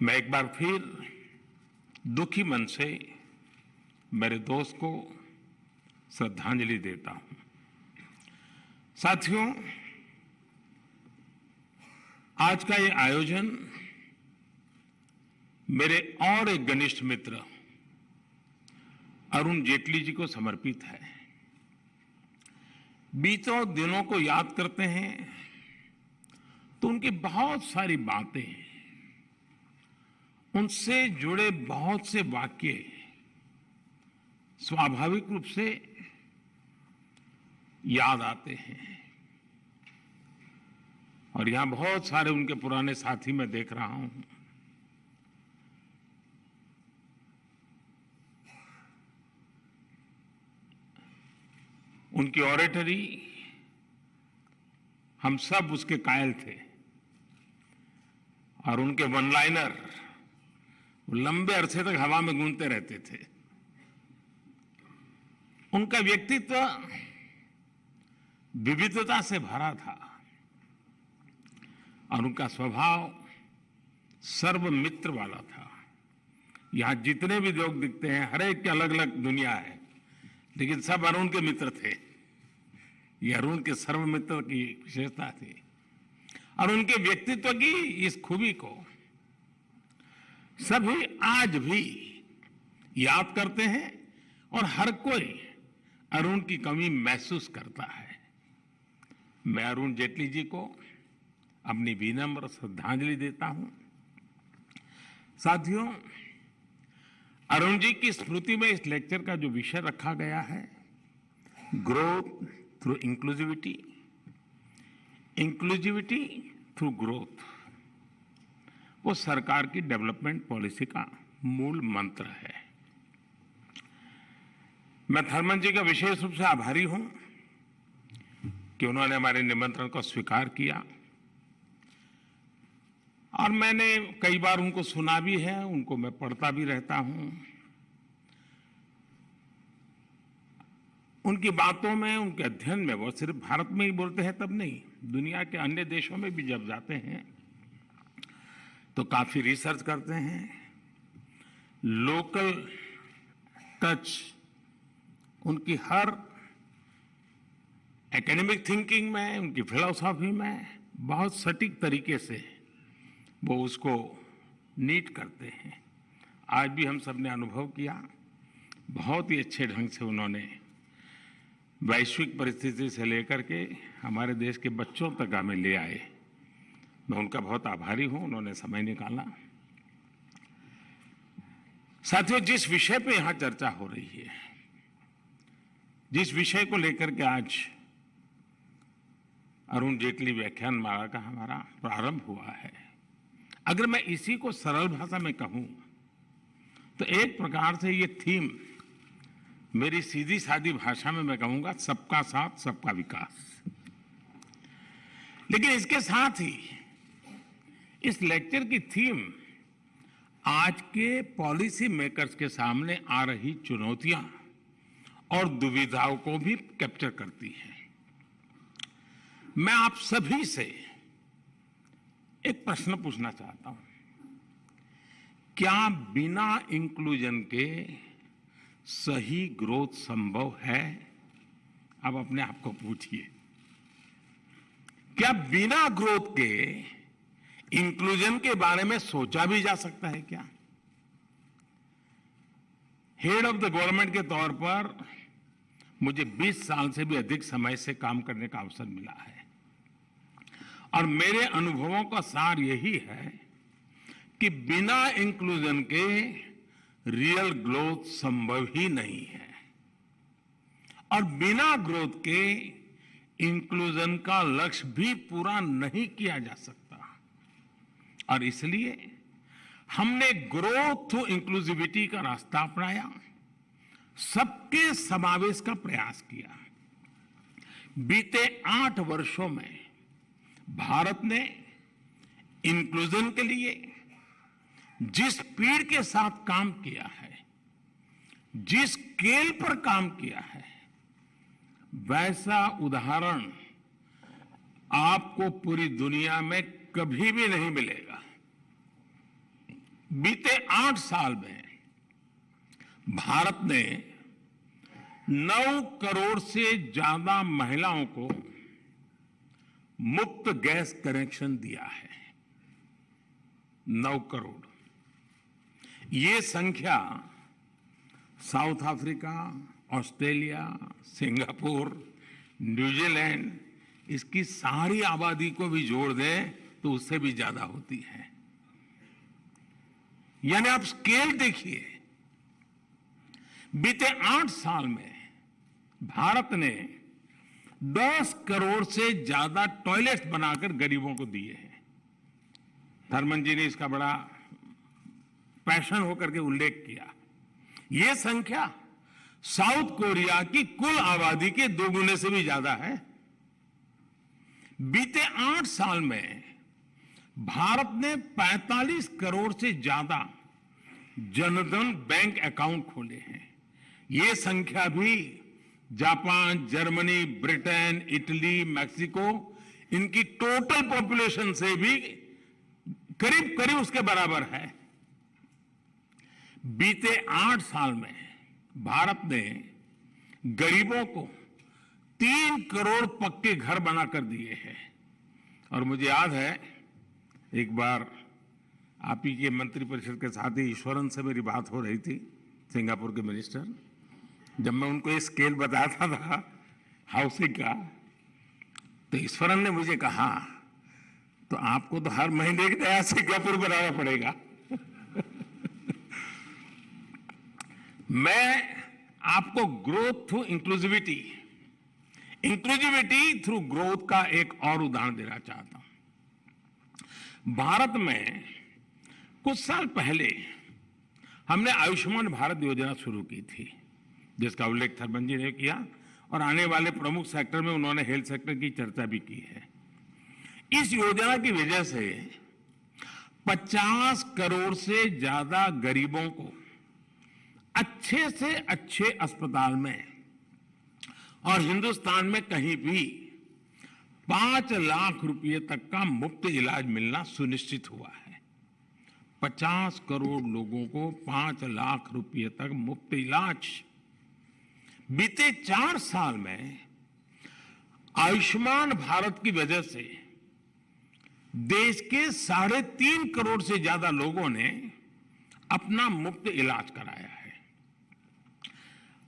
मैं एक बार फिर दुखी मन से मेरे दोस्त को श्रद्धांजलि देता हूं। साथियों, आज का ये आयोजन मेरे और एक घनिष्ठ मित्र अरुण जेटली जी को समर्पित है। बीतों दिनों को याद करते हैं तो उनकी बहुत सारी बातें, उनसे जुड़े बहुत से वाक्य स्वाभाविक रूप से याद आते हैं। और यहां बहुत सारे उनके पुराने साथी मैं देख रहा हूं। उनकी ऑरेटरी, हम सब उसके कायल थे। और उनके वन लाइनर लंबे अरसे तक हवा में गूंजते रहते थे। उनका व्यक्तित्व विविधता से भरा था और उनका स्वभाव सर्वमित्र वाला था। यहां जितने भी लोग दिखते हैं, हर एक की अलग अलग दुनिया है, लेकिन सब अरुण के मित्र थे। ये अरुण के सर्वमित्र की विशेषता थी। और उनके व्यक्तित्व की इस खूबी को सभी आज भी याद करते हैं और हर कोई अरुण की कमी महसूस करता है। मैं अरुण जेटली जी को अपनी विनम्र श्रद्धांजलि देता हूं। साथियों, अरुण जी की स्मृति में इस लेक्चर का जो विषय रखा गया है, growth through inclusivity, inclusivity through growth, वो सरकार की डेवलपमेंट पॉलिसी का मूल मंत्र है। मैं थर्मन जी का विशेष रूप से आभारी हूं कि उन्होंने हमारे निमंत्रण को स्वीकार किया, और मैंने कई बार उनको सुना भी है, उनको मैं पढ़ता भी रहता हूं। उनकी बातों में, उनके अध्ययन में, वो सिर्फ भारत में ही बोलते हैं तब नहीं, दुनिया के अन्य देशों में भी जब जाते हैं तो काफी रिसर्च करते हैं। लोकल टच उनकी हर एकेडमिक थिंकिंग में, उनकी फिलॉसफी में बहुत सटीक तरीके से वो उसको नीट करते हैं। आज भी हम सब ने अनुभव किया, बहुत ही अच्छे ढंग से उन्होंने वैश्विक परिस्थिति से लेकर के हमारे देश के बच्चों तक हमें ले आए। मैं उनका बहुत आभारी हूं, उन्होंने समय निकाला। साथियों, जिस विषय पे यहां चर्चा हो रही है, जिस विषय को लेकर के आज अरुण जेटली व्याख्यान माला का हमारा प्रारंभ हुआ है, अगर मैं इसी को सरल भाषा में कहूं तो एक प्रकार से ये थीम, मेरी सीधी सादी भाषा में मैं कहूंगा, सबका साथ सबका विकास। लेकिन इसके साथ ही इस लेक्चर की थीम आज के पॉलिसी मेकर्स के सामने आ रही चुनौतियां और दुविधाओं को भी कैप्चर करती है। मैं आप सभी से एक प्रश्न पूछना चाहता हूं, क्या बिना इंक्लूजन के सही ग्रोथ संभव है? अब अपने आप को पूछिए, क्या बिना ग्रोथ के इंक्लूजन के बारे में सोचा भी जा सकता है क्या? हेड ऑफ द गवर्नमेंट के तौर पर मुझे 20 साल से भी अधिक समय से काम करने का अवसर मिला है, और मेरे अनुभवों का सार यही है कि बिना इंक्लूजन के रियल ग्रोथ संभव ही नहीं है, और बिना ग्रोथ के इंक्लूजन का लक्ष्य भी पूरा नहीं किया जा सकता। और इसलिए हमने ग्रोथ थ्रू इंक्लूसिविटी का रास्ता अपनाया, सबके समावेश का प्रयास किया। बीते 8 वर्षों में भारत ने इंक्लूजन के लिए जिस स्पीड के साथ काम किया है, जिस स्केल पर काम किया है, वैसा उदाहरण आपको पूरी दुनिया में कभी भी नहीं मिलेगा। बीते 8 साल में भारत ने 9 करोड़ से ज्यादा महिलाओं को मुफ्त गैस कनेक्शन दिया है। 9 करोड़। ये संख्या south Africa, Australia, Singapore, New Zealand, इसकी सारी आबादी को भी जोड़ दें तो उससे भी ज्यादा होती है। यानी आप स्केल देखिए, बीते 8 साल में भारत ने 10 करोड़ से ज्यादा टॉयलेट्स बनाकर गरीबों को दिए हैं। थर्मन जी ने इसका बड़ा पैशन होकर के उल्लेख किया। यह संख्या साउथ कोरिया की कुल आबादी के 2 गुने से भी ज्यादा है। बीते 8 साल में भारत ने 45 करोड़ से ज्यादा जनधन बैंक अकाउंट खोले हैं। यह संख्या भी Japan, Germany, Britain, Italy, Mexico, इनकी टोटल पॉपुलेशन से भी करीब करीब उसके बराबर है। बीते 8 साल में भारत ने गरीबों को 3 करोड़ पक्के घर बनाकर दिए हैं। और मुझे याद है, एक बार आप ही के मंत्रिपरिषद के साथ ही ईश्वरन से मेरी बात हो रही थी, सिंगापुर के मिनिस्टर, जब मैं उनको ये स्केल बताता था हाउसिंग का, तो ईश्वरन ने मुझे कहा तो आपको तो हर महीने एक नया सिंगापुर बनाना पड़ेगा। मैं आपको growth through inclusivity, inclusivity through growth का एक और उदाहरण देना चाहता हूं। भारत में कुछ साल पहले हमने आयुष्मान भारत योजना शुरू की थी, जिसका उल्लेख थर्मन जी ने किया, और आने वाले प्रमुख सेक्टर में उन्होंने हेल्थ सेक्टर की चर्चा भी की है। इस योजना की वजह से 50 करोड़ से ज्यादा गरीबों को अच्छे से अच्छे अस्पताल में और हिंदुस्तान में कहीं भी 5 लाख रुपए तक का मुफ्त इलाज मिलना सुनिश्चित हुआ है। 50 करोड़ लोगों को 5 लाख रुपए तक मुफ्त इलाज। बीते 4 साल में आयुष्मान भारत की वजह से देश के 3.5 करोड़ से ज्यादा लोगों ने अपना मुफ्त इलाज कराया है।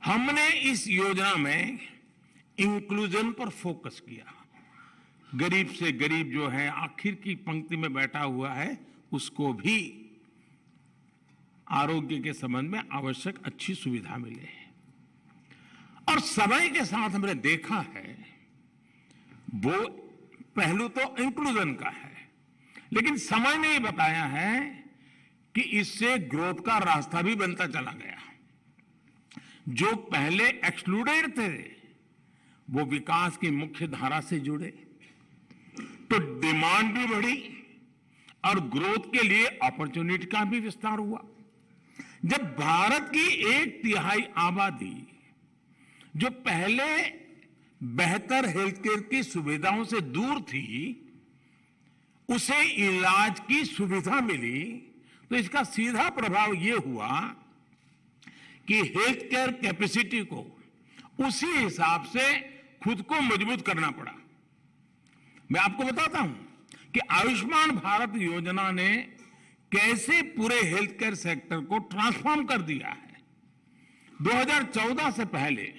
हमने इस योजना में इंक्लूजन पर फोकस किया। गरीब से गरीब जो है, आखिर की पंक्ति में बैठा हुआ है, उसको भी आरोग्य के संबंध में आवश्यक अच्छी सुविधा मिले। और समय के साथ हमने देखा है, वो पहलू तो इंक्लूजन का है, लेकिन समय ने ये बताया है कि इससे ग्रोथ का रास्ता भी बनता चला गया। जो पहले एक्सक्लूडेड थे वो विकास की मुख्य धारा से जुड़े, तो डिमांड भी बढ़ी और ग्रोथ के लिए अपॉर्चुनिटी का भी विस्तार हुआ। जब भारत की 1/3 आबादी जो पहले बेहतर हेल्थ केयर की सुविधाओं से दूर थी, उसे इलाज की सुविधा मिली, तो इसका सीधा प्रभाव यह हुआ कि हेल्थ केयर कैपेसिटी को उसी हिसाब से खुद को मजबूत करना पड़ा। मैं आपको बताता हूं कि आयुष्मान भारत योजना ने कैसे पूरे हेल्थ केयर सेक्टर को ट्रांसफॉर्म कर दिया है। 2014 से पहले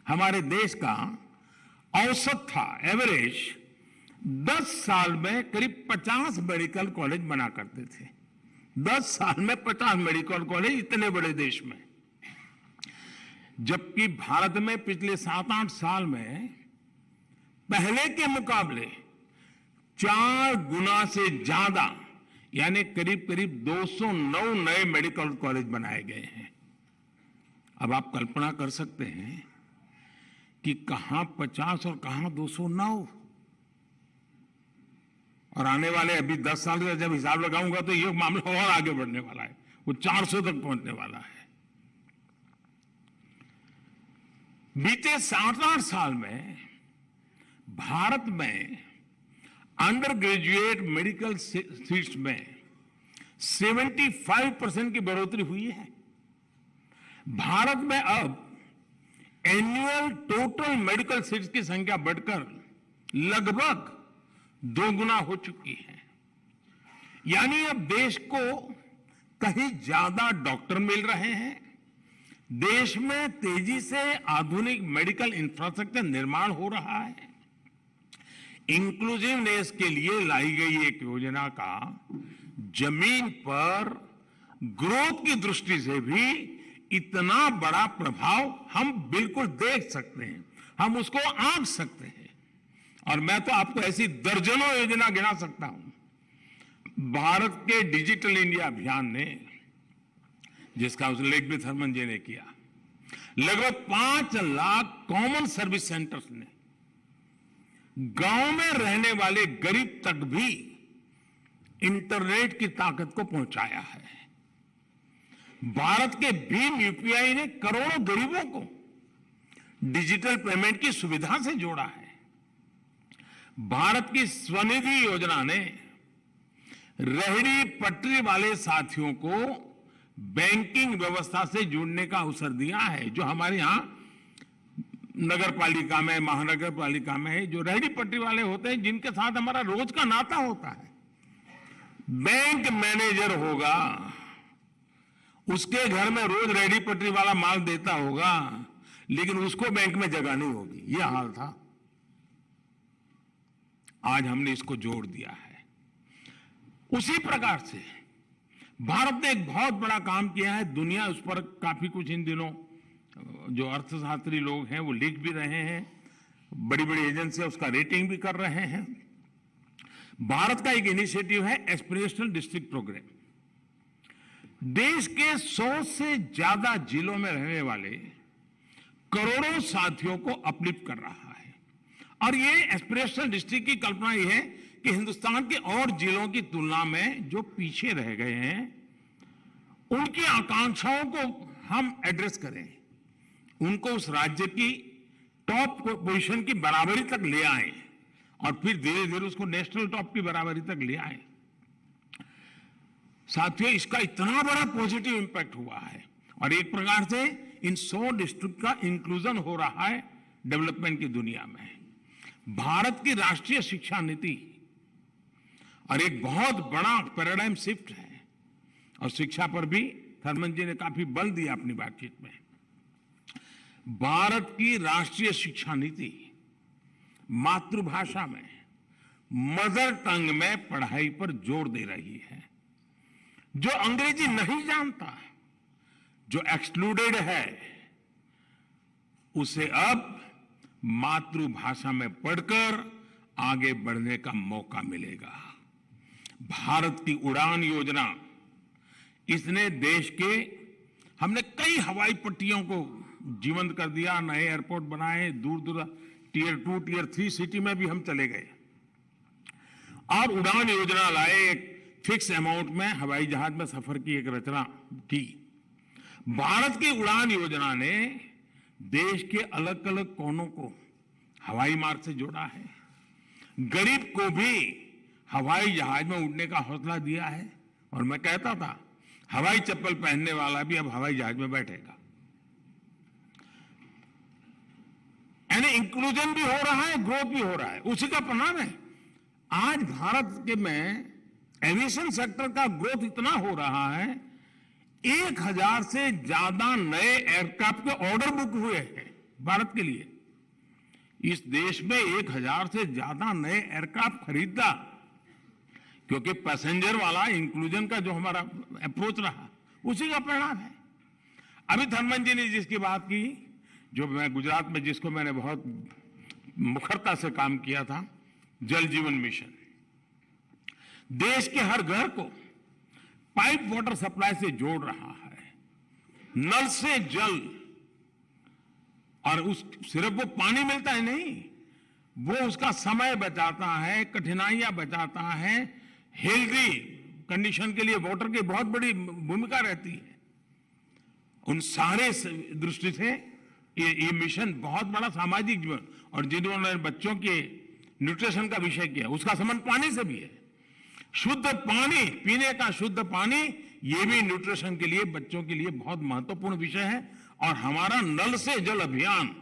हमारे देश का औसत था, एवरेज 10 साल में करीब 50 मेडिकल कॉलेज बना करते थे। 10 साल में 50 मेडिकल कॉलेज, इतने बड़े देश में। जबकि भारत में पिछले 7-8 साल में पहले के मुकाबले 4 गुना से ज्यादा, यानी करीब करीब 209 नए मेडिकल कॉलेज बनाए गए हैं। अब आप कल्पना कर सकते हैं कि कहां 50 और कहां 209, और आने वाले अभी 10 साल का जब हिसाब लगाऊंगा तो ये मामला और आगे बढ़ने वाला है, वो 400 तक पहुंचने वाला है। बीते 7-8 साल में भारत में अंडर ग्रेजुएट मेडिकल सीट्स में 75% की बढ़ोतरी हुई है। भारत में अब एनुअल टोटल मेडिकल सीट्स की संख्या बढ़कर लगभग 2 गुना हो चुकी है। यानी अब देश को कहीं ज्यादा डॉक्टर मिल रहे हैं, देश में तेजी से आधुनिक मेडिकल इंफ्रास्ट्रक्चर निर्माण हो रहा है। इंक्लूसिवनेस के लिए लाई गई एक योजना का जमीन पर ग्रोथ की दृष्टि से भी इतना बड़ा प्रभाव हम बिल्कुल देख सकते हैं, हम उसको आंक सकते हैं। और मैं तो आपको ऐसी दर्जनों योजना गिना सकता हूं। भारत के डिजिटल इंडिया अभियान ने, जिसका उल्लेख भी थर्मन जी ने किया, लगभग 5 लाख कॉमन सर्विस सेंटर्स ने गांव में रहने वाले गरीब तक भी इंटरनेट की ताकत को पहुंचाया है। भारत के भीम यूपीआई ने करोड़ों गरीबों को डिजिटल पेमेंट की सुविधा से जोड़ा है। भारत की स्वनिधि योजना ने रेहड़ी पटरी वाले साथियों को बैंकिंग व्यवस्था से जुड़ने का अवसर दिया है। जो हमारे यहां नगर पालिका में, महानगर पालिका में जो रेहड़ी पटरी वाले होते हैं, जिनके साथ हमारा रोज का नाता होता है, बैंक मैनेजर होगा, उसके घर में रोज रेडी पटरी वाला माल देता होगा, लेकिन उसको बैंक में जगह नहीं होगी। यह हाल था। आज हमने इसको जोड़ दिया है। उसी प्रकार से भारत ने एक बहुत बड़ा काम किया है। दुनिया उस पर काफी कुछ इन दिनों जो अर्थशास्त्री लोग हैं वो लिख भी रहे हैं, बड़ी बड़ी एजेंसियां उसका रेटिंग भी कर रहे हैं। भारत का एक इनिशिएटिव है एस्पिरेशनल डिस्ट्रिक्ट प्रोग्राम। देश के 100 से ज्यादा जिलों में रहने वाले करोड़ों साथियों को अपलिफ्ट कर रहा है। और ये एस्पिरेशनल डिस्ट्रिक्ट की कल्पना ये है कि हिंदुस्तान के और जिलों की तुलना में जो पीछे रह गए हैं उनकी आकांक्षाओं को हम एड्रेस करें, उनको उस राज्य की टॉप पोजीशन की बराबरी तक ले आए और फिर धीरे धीरे उसको नेशनल टॉप की बराबरी तक ले आए। साथियों, इसका इतना बड़ा पॉजिटिव इंपैक्ट हुआ है और एक प्रकार से इन 100 डिस्ट्रिक्ट का इंक्लूजन हो रहा है डेवलपमेंट की दुनिया में। भारत की राष्ट्रीय शिक्षा नीति और एक बहुत बड़ा पैराडाइम शिफ्ट है और शिक्षा पर भी थर्मन जी ने काफी बल दिया अपनी बातचीत में। भारत की राष्ट्रीय शिक्षा नीति मातृभाषा में, मदर टंग में पढ़ाई पर जोर दे रही है। जो अंग्रेजी नहीं जानता, जो एक्सक्लूडेड है, उसे अब मातृभाषा में पढ़कर आगे बढ़ने का मौका मिलेगा। भारत की उड़ान योजना, इसने देश के, हमने कई हवाई पट्टियों को जीवंत कर दिया, नए एयरपोर्ट बनाए, दूर दूर टियर 2, टियर 3 सिटी में भी हम चले गए और उड़ान योजना लाए। एक फिक्स अमाउंट में हवाई जहाज में सफर की एक रचना की। भारत की उड़ान योजना ने देश के अलग अलग कोनों को हवाई मार्ग से जोड़ा है। गरीब को भी हवाई जहाज में उड़ने का हौसला दिया है और मैं कहता था हवाई चप्पल पहनने वाला भी अब हवाई जहाज में बैठेगा। यानी इंक्लूजन भी हो रहा है, ग्रोथ भी हो रहा है। उसी का परिणाम है आज भारत के में एविएशन सेक्टर का ग्रोथ इतना हो रहा है, 1000 से ज्यादा नए एयरक्राफ्ट के ऑर्डर बुक हुए हैं भारत के लिए। इस देश में 1000 से ज्यादा नए एयरक्राफ्ट खरीदा, क्योंकि पैसेंजर वाला इंक्लूजन का जो हमारा अप्रोच रहा, उसी का परिणाम है। अभी थर्मन जी ने जिसकी बात की, जो मैं गुजरात में जिसको मैंने बहुत मुखरता से काम किया था, जल जीवन मिशन, देश के हर घर को पाइप वाटर सप्लाई से जोड़ रहा है, नल से जल। और उस सिर्फ वो पानी मिलता है नहीं, वो उसका समय बचाता है, कठिनाइयां बचाता है, हेल्दी कंडीशन के लिए वाटर की बहुत बड़ी भूमिका रहती है। उन सारे दृष्टि से ये मिशन बहुत बड़ा सामाजिक जीवन, और जिन्होंने बच्चों के न्यूट्रिशन का विषय किया उसका संबंध पानी से भी है। शुद्ध पानी, पीने का शुद्ध पानी, ये भी न्यूट्रिशन के लिए, बच्चों के लिए बहुत महत्वपूर्ण विषय है। और हमारा नल से जल अभियान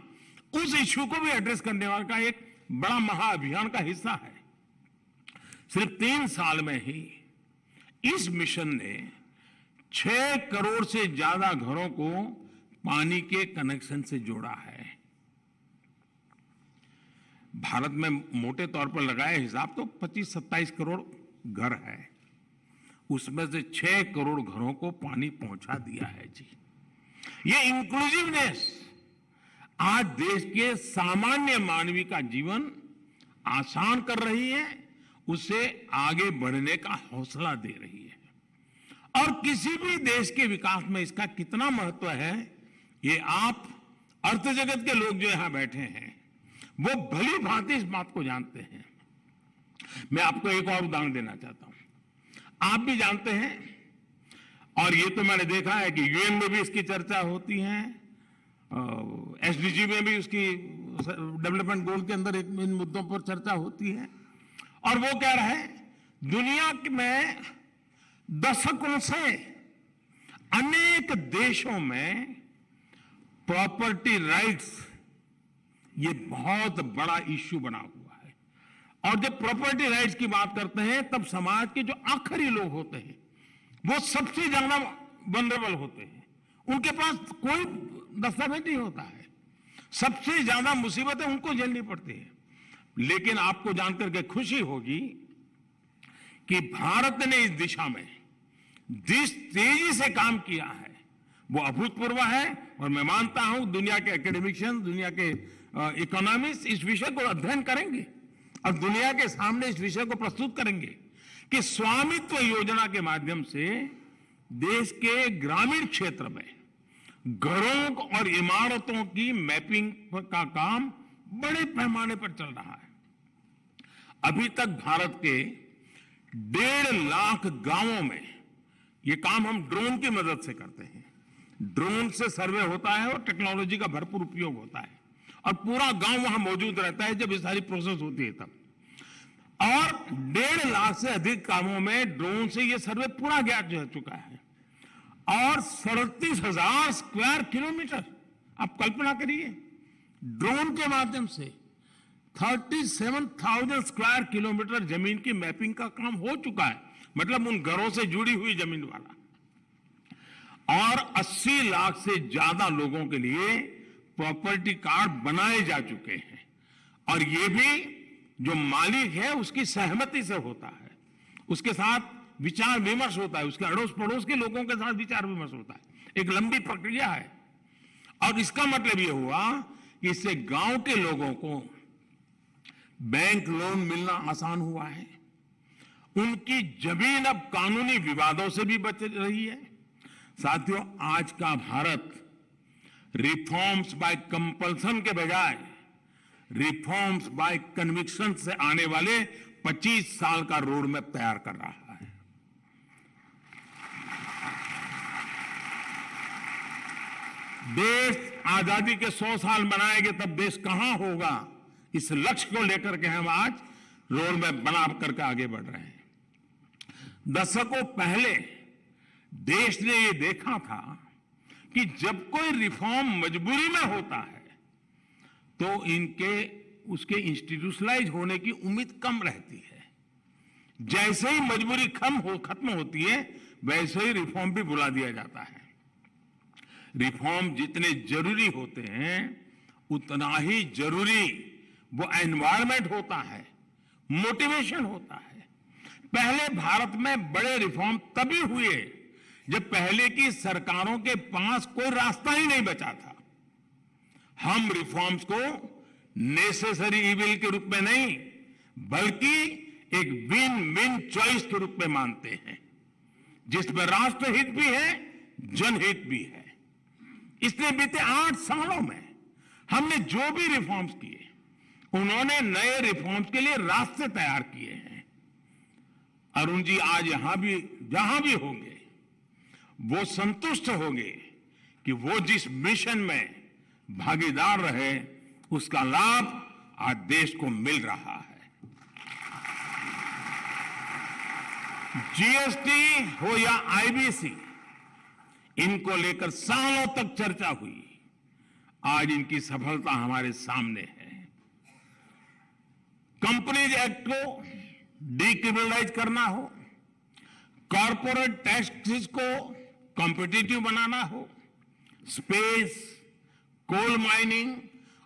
उस इश्यू को भी एड्रेस करने वाला का एक बड़ा महाअभियान का हिस्सा है। सिर्फ 3 साल में ही इस मिशन ने 6 करोड़ से ज्यादा घरों को पानी के कनेक्शन से जोड़ा है। भारत में मोटे तौर पर लगाया हिसाब तो 25-27 करोड़ घर है, उसमें से 6 करोड़ घरों को पानी पहुंचा दिया है जी। ये इंक्लूसिवनेस आज देश के सामान्य मानवी का जीवन आसान कर रही है, उसे आगे बढ़ने का हौसला दे रही है। और किसी भी देश के विकास में इसका कितना महत्व है, ये आप अर्थ जगत के लोग जो यहां बैठे हैं वो भली भांति इस बात को जानते हैं। मैं आपको एक और उदाहरण देना चाहता हूं। आप भी जानते हैं, और ये तो मैंने देखा है कि यूएन में भी इसकी चर्चा होती है, एसडीजी में भी उसकी डेवलपमेंट गोल के अंदर इन मुद्दों पर चर्चा होती है। और वो कह रहा है दुनिया में दशकों से अनेक देशों में प्रॉपर्टी राइट्स ये बहुत बड़ा इश्यू बना हुआ है। और जब प्रॉपर्टी राइट्स की बात करते हैं तब समाज के जो आखिरी लोग होते हैं वो सबसे ज्यादा वनरेबल होते हैं, उनके पास कोई दस्तावेज नहीं होता है, सबसे ज्यादा मुसीबतें उनको झेलनी पड़ती है। लेकिन आपको जानकर के खुशी होगी कि भारत ने इस दिशा में जिस तेजी से काम किया है वो अभूतपूर्व है। और मैं मानता हूं दुनिया के एकेडमिशियन, दुनिया के इकोनॉमिस्ट इस विषय को अध्ययन करेंगे और दुनिया के सामने इस विषय को प्रस्तुत करेंगे कि स्वामित्व योजना के माध्यम से देश के ग्रामीण क्षेत्र में घरों और इमारतों की मैपिंग का काम बड़े पैमाने पर चल रहा है। अभी तक भारत के 1.5 लाख गांवों में ये काम हम ड्रोन की मदद से करते हैं। ड्रोन से सर्वे होता है और टेक्नोलॉजी का भरपूर उपयोग होता है और पूरा गांव वहां मौजूद रहता है जब ये सारी प्रोसेस होती है तब। और 1.5 लाख से अधिक कामों में ड्रोन से ये सर्वे पूरा किया जा चुका है और 37,000 स्क्वायर किलोमीटर, आप कल्पना करिए, ड्रोन के माध्यम से 37,000 स्क्वायर किलोमीटर जमीन की मैपिंग का काम हो चुका है, मतलब उन घरों से जुड़ी हुई जमीन वाला। और 80 लाख से ज्यादा लोगों के लिए प्रॉपर्टी कार्ड बनाए जा चुके हैं और ये भी जो मालिक है उसकी सहमति से होता है, उसके साथ विचार विमर्श होता है, उसके अड़ोस पड़ोस के लोगों के साथ विचार विमर्श होता है। एक लंबी प्रक्रिया है और इसका मतलब यह हुआ कि इससे गांव के लोगों को बैंक लोन मिलना आसान हुआ है, उनकी जमीन अब कानूनी विवादों से भी बच रही है। साथियों, आज का भारत रिफॉर्म्स बाय कंपल्सन के बजाय रिफॉर्म्स बाय कन्विक्शन से आने वाले 25 साल का रोड मैप तैयार कर रहा है। देश आजादी के 100 साल मनाएंगे तब देश कहां होगा, इस लक्ष्य को लेकर के हम आज रोड मैप बना करके आगे बढ़ रहे हैं। दशकों पहले देश ने ये देखा था कि जब कोई रिफॉर्म मजबूरी में होता है तो उसके इंस्टीट्यूशनलाइज होने की उम्मीद कम रहती है। जैसे ही मजबूरी खत्म होती है वैसे ही रिफॉर्म भी बुला दिया जाता है। रिफॉर्म जितने जरूरी होते हैं उतना ही जरूरी वो एनवायरनमेंट होता है, मोटिवेशन होता है। पहले भारत में बड़े रिफॉर्म तभी हुए जब पहले की सरकारों के पास कोई रास्ता ही नहीं बचा था। हम रिफॉर्म्स को नेसेसरी इविल के रूप में नहीं बल्कि एक विन विन चॉइस के रूप में मानते हैं, जिसमें राष्ट्रहित भी है, जनहित भी है। इसलिए बीते 8 सालों में हमने जो भी रिफॉर्म्स किए उन्होंने नए रिफॉर्म्स के लिए रास्ते तैयार किए हैं। अरुण जी आज जहां भी होंगे वो संतुष्ट होंगे कि वो जिस मिशन में भागीदार रहे उसका लाभ आज देश को मिल रहा है। जीएसटी हो या आईबीसी, इनको लेकर सालों तक चर्चा हुई, आज इनकी सफलता हमारे सामने है। कंपनीज एक्ट को डीक्रिमिनलाइज करना हो, कॉर्पोरेट टैक्सेस को कॉम्पिटिटिव बनाना हो, स्पेस, कोल माइनिंग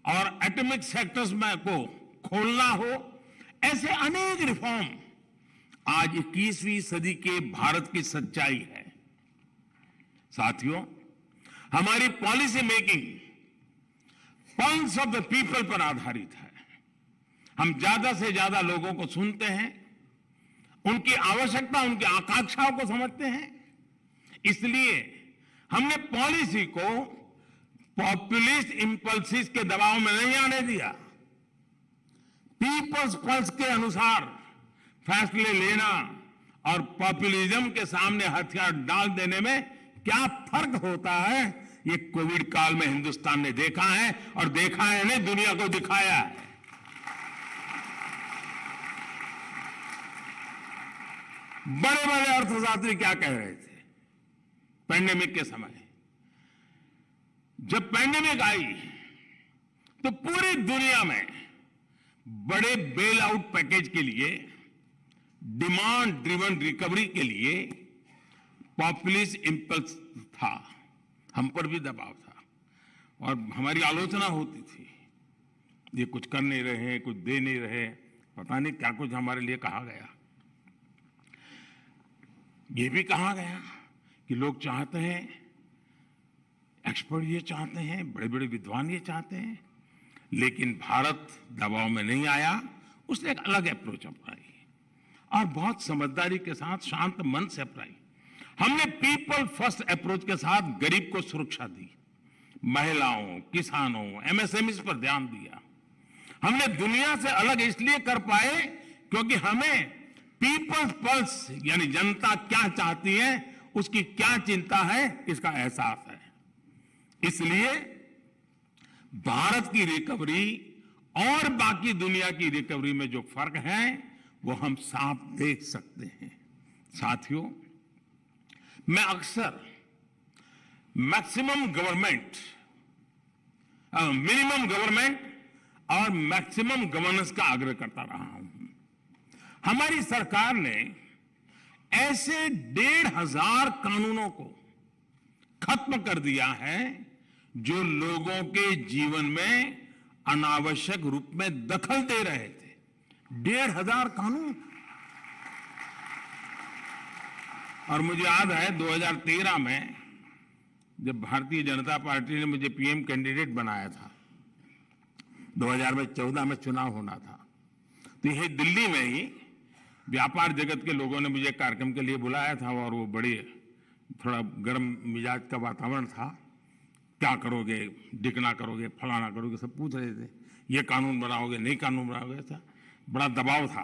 और एटॉमिक सेक्टर्स में को खोलना हो, ऐसे अनेक रिफॉर्म आज 21वीं सदी के भारत की सच्चाई है। साथियों, हमारी policy making pulse of the people पर आधारित है। हम ज्यादा से ज्यादा लोगों को सुनते हैं, उनकी आवश्यकता, उनकी आकांक्षाओं को समझते हैं। इसलिए हमने पॉलिसी को पॉपुलिस्ट इंपल्सिस के दबाव में नहीं आने दिया। पीपल्स पल्स के अनुसार फैसले लेना और पॉपुलिज्म के सामने हथियार डाल देने में क्या फर्क होता है, ये कोविड काल में हिंदुस्तान ने देखा है और देखा है नहीं, दुनिया को दिखाया है। बड़े बड़े अर्थशास्त्री क्या कह रहे थे पैंडेमिक के समय? जब पैंडेमिक आई तो पूरी दुनिया में बड़े बेल आउट पैकेज के लिए, डिमांड ड्रिवन रिकवरी के लिए पॉपुलिस्ट इम्पल्स था, हम पर भी दबाव था और हमारी आलोचना होती थी, ये कुछ कर नहीं रहे, कुछ दे नहीं रहे, पता नहीं क्या कुछ हमारे लिए कहा गया। ये भी कहा गया कि लोग चाहते हैं, एक्सपर्ट ये चाहते हैं, बड़े बड़े विद्वान ये चाहते हैं, लेकिन भारत दबाव में नहीं आया। उसने एक अलग अप्रोच अपनाई और बहुत समझदारी के साथ शांत मन से अपनाई। हमने पीपल फर्स्ट अप्रोच के साथ गरीब को सुरक्षा दी, महिलाओं, किसानों, एमएसएमई पर ध्यान दिया। हमने दुनिया से अलग इसलिए कर पाए क्योंकि हमें पीपल्स पल्स यानी जनता क्या चाहती है, उसकी क्या चिंता है, इसका एहसास है। इसलिए भारत की रिकवरी और बाकी दुनिया की रिकवरी में जो फर्क है वो हम साफ देख सकते हैं। साथियों, मैं अक्सर मैक्सिमम गवर्नमेंट, मिनिमम गवर्नमेंट और मैक्सिमम गवर्नेंस का आग्रह करता रहा हूं। हमारी सरकार ने ऐसे 1,500 कानूनों को खत्म कर दिया है जो लोगों के जीवन में अनावश्यक रूप में दखल दे रहे थे। 1,500 कानून। और मुझे याद है 2013 में जब भारतीय जनता पार्टी ने मुझे पीएम कैंडिडेट बनाया था, 2014 में चुनाव होना था, तो यही दिल्ली में ही व्यापार जगत के लोगों ने मुझे कार्यक्रम के लिए बुलाया था और वो बड़ी थोड़ा गर्म मिजाज का वातावरण था। क्या करोगे, डिकना करोगे, फलाना करोगे, सब पूछ रहे थे। ये कानून बनाओगे, नहीं कानून बनाओगे, ऐसा बड़ा दबाव था।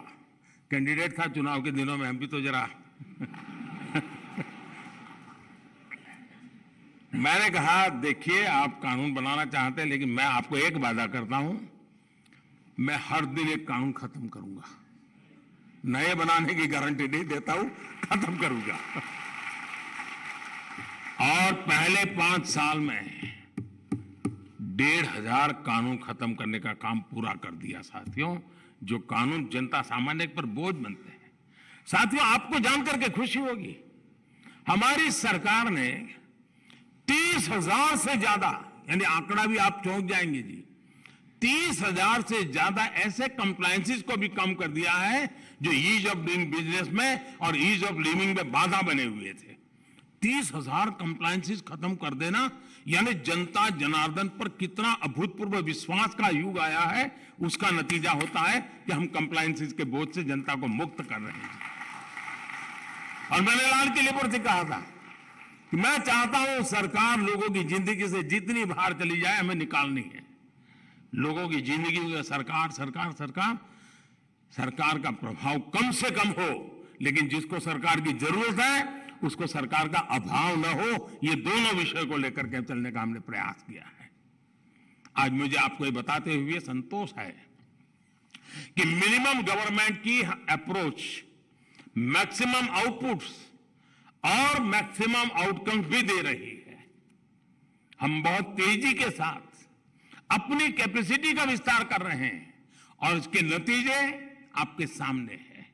कैंडिडेट था चुनाव के दिनों में, हम भी तो जरा मैंने कहा देखिए आप कानून बनाना चाहते हैं, लेकिन मैं आपको एक वादा करता हूं, मैं हर दिन एक कानून खत्म करूंगा। नए बनाने की गारंटी नहीं देता हूं, खत्म करूंगा। और पहले 5 साल में 1,500 कानून खत्म करने का काम पूरा कर दिया साथियों, जो कानून जनता सामान्य पर बोझ बनते हैं। साथियों, आपको जानकर के खुशी होगी, हमारी सरकार ने 30,000 से ज्यादा, यानी आंकड़ा भी आप चौंक जाएंगे जी, 30,000 से ज्यादा ऐसे कंप्लायंसेस को भी कम कर दिया है जो ईज ऑफ डूइंग बिजनेस में और ईज ऑफ लिविंग में बाधा बने हुए थे। 30,000 कंप्लायंसेस खत्म कर देना यानी जनता जनार्दन पर कितना अभूतपूर्व विश्वास का युग आया है, उसका नतीजा होता है कि हम कंप्लायंसेस के बोझ से जनता को मुक्त कर रहे हैं। और मैंने लाल किले पर से कहा था कि मैं चाहता हूं सरकार लोगों की जिंदगी से जितनी बाहर चली जाए हमें निकालनी है। लोगों की जिंदगी में सरकार सरकार सरकार सरकार का प्रभाव कम से कम हो, लेकिन जिसको सरकार की जरूरत है उसको सरकार का अभाव न हो, ये दोनों विषय को लेकर के चलने का हमने प्रयास किया है। आज मुझे आपको ये बताते हुए संतोष है कि मिनिमम गवर्नमेंट की अप्रोच मैक्सिमम आउटपुट्स और मैक्सिमम आउटकम्स भी दे रही है। हम बहुत तेजी के साथ अपनी कैपेसिटी का विस्तार कर रहे हैं और इसके नतीजे आपके सामने हैं।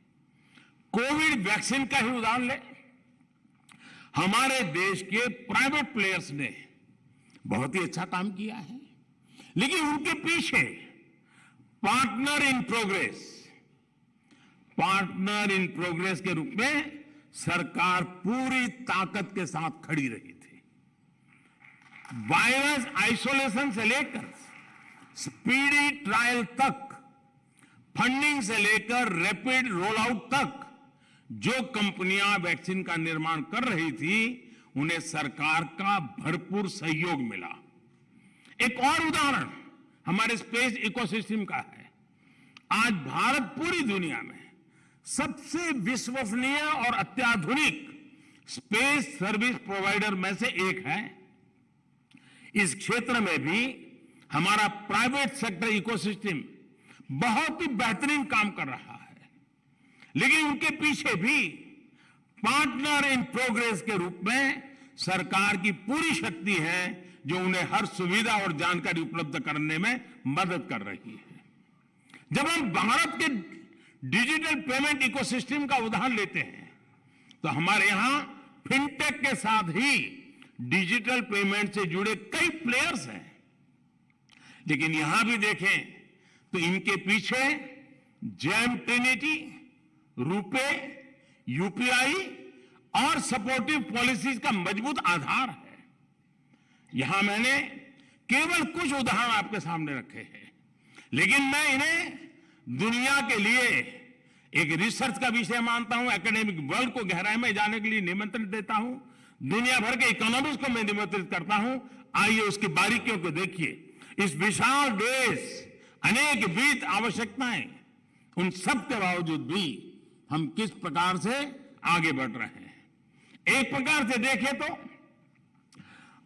कोविड वैक्सीन का ही उदाहरण लें, हमारे देश के प्राइवेट प्लेयर्स ने बहुत ही अच्छा काम किया है, लेकिन उनके पीछे पार्टनर इन प्रोग्रेस के रूप में सरकार पूरी ताकत के साथ खड़ी रही थी। वायरस आइसोलेशन से लेकर स्पीडी ट्रायल तक, फंडिंग से लेकर रैपिड रोल आउट तक जो कंपनियां वैक्सीन का निर्माण कर रही थी उन्हें सरकार का भरपूर सहयोग मिला। एक और उदाहरण हमारे स्पेस इकोसिस्टम का है। आज भारत पूरी दुनिया में सबसे विश्वसनीय और अत्याधुनिक स्पेस सर्विस प्रोवाइडर में से एक है। इस क्षेत्र में भी हमारा प्राइवेट सेक्टर इकोसिस्टम बहुत ही बेहतरीन काम कर रहा है, लेकिन उनके पीछे भी पार्टनर इन प्रोग्रेस के रूप में सरकार की पूरी शक्ति है जो उन्हें हर सुविधा और जानकारी उपलब्ध करने में मदद कर रही है। जब हम भारत के डिजिटल पेमेंट इकोसिस्टम का उदाहरण लेते हैं तो हमारे यहां फिनटेक के साथ ही डिजिटल पेमेंट से जुड़े कई प्लेयर्स हैं। लेकिन यहां भी देखें तो इनके पीछे जेम ट्रिनिटी, रुपे, यूपीआई और सपोर्टिव पॉलिसीज का मजबूत आधार है। यहां मैंने केवल कुछ उदाहरण आपके सामने रखे हैं, लेकिन मैं इन्हें दुनिया के लिए एक रिसर्च का विषय मानता हूं। एकेडमिक वर्ल्ड को गहराई में जाने के लिए निमंत्रण देता हूं। दुनिया भर के इकोनॉमिस्ट को मैं निमंत्रित करता हूं। आइए उसकी बारीकियों को देखिए। इस विशाल देश, अनेक वित्त आवश्यकताएं, उन सब के बावजूद भी हम किस प्रकार से आगे बढ़ रहे हैं। एक प्रकार से देखें तो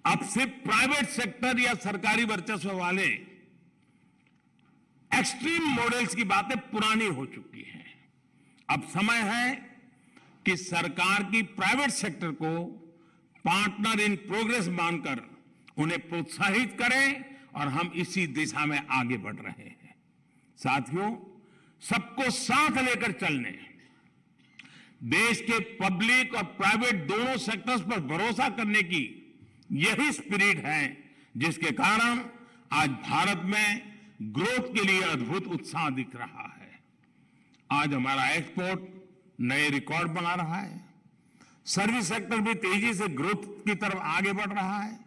अब सिर्फ प्राइवेट सेक्टर या सरकारी वर्चस्व वाले एक्सट्रीम मॉडल्स की बातें पुरानी हो चुकी हैं। अब समय है कि सरकार की प्राइवेट सेक्टर को पार्टनर इन प्रोग्रेस मानकर उन्हें प्रोत्साहित करें, और हम इसी दिशा में आगे बढ़ रहे हैं। साथियों, सबको साथ लेकर चलने, देश के पब्लिक और प्राइवेट दोनों सेक्टर्स पर भरोसा करने की यही स्पिरिट है जिसके कारण आज भारत में ग्रोथ के लिए अद्भुत उत्साह दिख रहा है। आज हमारा एक्सपोर्ट नए रिकॉर्ड बना रहा है। सर्विस सेक्टर भी तेजी से ग्रोथ की तरफ आगे बढ़ रहा है।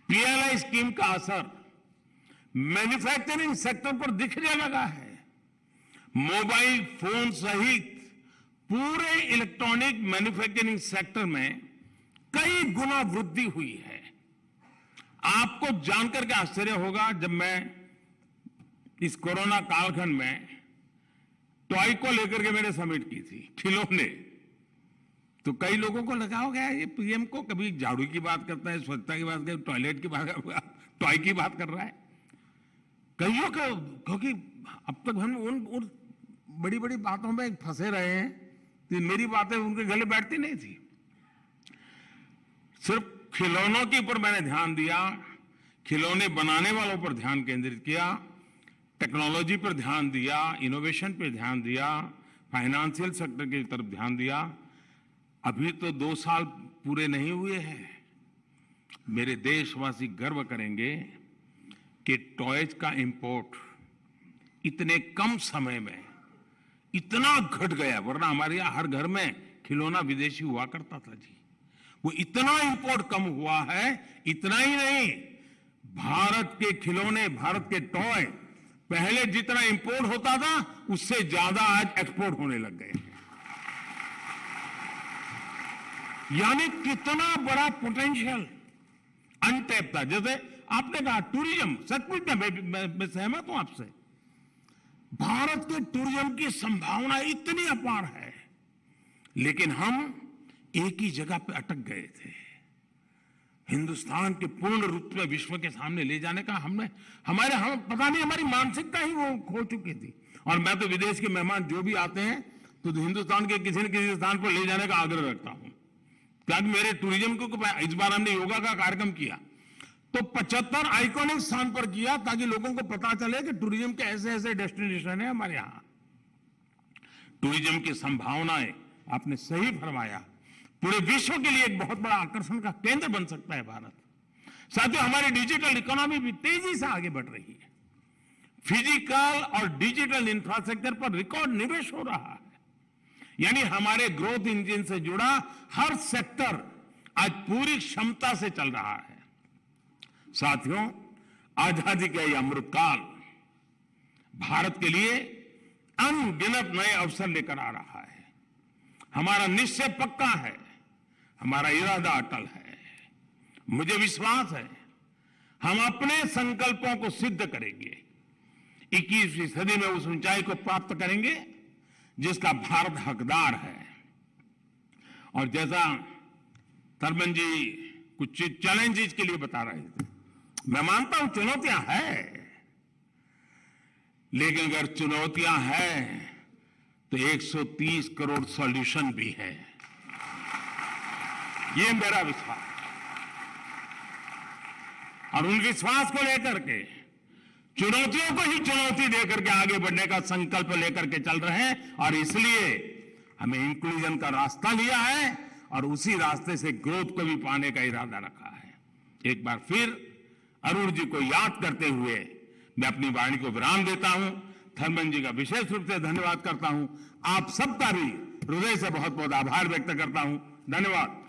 पीएलआई स्कीम का असर मैन्युफैक्चरिंग सेक्टर पर दिखने लगा है। मोबाइल फोन सहित पूरे इलेक्ट्रॉनिक मैन्युफैक्चरिंग सेक्टर में कई गुना वृद्धि हुई है। आपको जानकर के आश्चर्य होगा, जब मैं इस कोरोना कालखंड में टॉय को लेकर के मैंने समिट की थी, खिलौने, तो कई लोगों को लगा होगा ये पीएम को कभी झाड़ू की बात करता है, स्वच्छता की बात करता है, टॉयलेट की बात, टॉय की बात कर रहा है। कईयों को, क्योंकि अब तक हम उन बड़ी बड़ी बातों में फंसे रहे हैं, तो मेरी बातें उनके गले बैठती नहीं थी। सिर्फ खिलौनों के ऊपर मैंने ध्यान दिया, खिलौने बनाने वालों पर ध्यान केंद्रित किया, टेक्नोलॉजी पर ध्यान दिया, इनोवेशन पर ध्यान दिया, फाइनेंशियल सेक्टर की तरफ ध्यान दिया। अभी तो 2 साल पूरे नहीं हुए हैं। मेरे देशवासी गर्व करेंगे कि टॉयज का इंपोर्ट इतने कम समय में इतना घट गया, वरना हमारे यहाँ हर घर में खिलौना विदेशी हुआ करता था जी। वो इतना इंपोर्ट कम हुआ है। इतना ही नहीं, भारत के खिलौने, भारत के टॉय पहले जितना इंपोर्ट होता था उससे ज्यादा आज एक्सपोर्ट होने लग गए। यानी कितना बड़ा पोटेंशियल अनटैप था। जैसे आपने कहा टूरिज्म, सचमुच मैं सहमत हूं आपसे। भारत के टूरिज्म की संभावना इतनी अपार है, लेकिन हम एक ही जगह पे अटक गए थे। हिंदुस्तान के पूर्ण रूप में विश्व के सामने ले जाने का हम पता नहीं, हमारी मानसिकता ही वो खो चुकी थी। और मैं तो विदेश के मेहमान जो भी आते हैं तो हिंदुस्तान के किसी न किसी स्थान पर ले जाने का आग्रह रखता हूं। क्योंकि मेरे टूरिज्म को इस बार हमने योगा का कार्यक्रम किया तो 75 आइकॉनिक स्थान पर किया, ताकि लोगों को पता चले कि टूरिज्म के ऐसे ऐसे डेस्टिनेशन है हमारे यहां। टूरिज्म की संभावनाएं, आपने सही फरमाया, पूरे विश्व के लिए एक बहुत बड़ा आकर्षण का केंद्र बन सकता है भारत। साथियों, हमारी डिजिटल इकोनॉमी भी तेजी से आगे बढ़ रही है। फिजिकल और डिजिटल इंफ्रास्ट्रक्चर पर रिकॉर्ड निवेश हो रहा है। यानी हमारे ग्रोथ इंजन से जुड़ा हर सेक्टर आज पूरी क्षमता से चल रहा है। साथियों, आजादी का यह अमृतकाल भारत के लिए अनगिनत नए अवसर लेकर आ रहा है। हमारा निश्चय पक्का है, हमारा इरादा अटल है। मुझे विश्वास है हम अपने संकल्पों को सिद्ध करेंगे। 21वीं सदी में उस ऊंचाई को प्राप्त करेंगे जिसका भारत हकदार है। और जैसा थर्मन जी कुछ चैलेंजेस के लिए बता रहे थे, मैं मानता हूं चुनौतियां हैं, लेकिन अगर चुनौतियां हैं तो 130 करोड़ सॉल्यूशन भी है। ये मेरा विश्वास, और उन विश्वास को लेकर के चुनौतियों को ही चुनौती देकर के आगे बढ़ने का संकल्प लेकर के चल रहे हैं। और इसलिए हमें इंक्लूजन का रास्ता लिया है और उसी रास्ते से ग्रोथ को भी पाने का इरादा रखा है। एक बार फिर अरुण जी को याद करते हुए मैं अपनी वाणी को विराम देता हूं। थर्मन जी का विशेष रूप से धन्यवाद करता हूं। आप सबका भी हृदय से बहुत बहुत आभार व्यक्त करता हूं। धन्यवाद।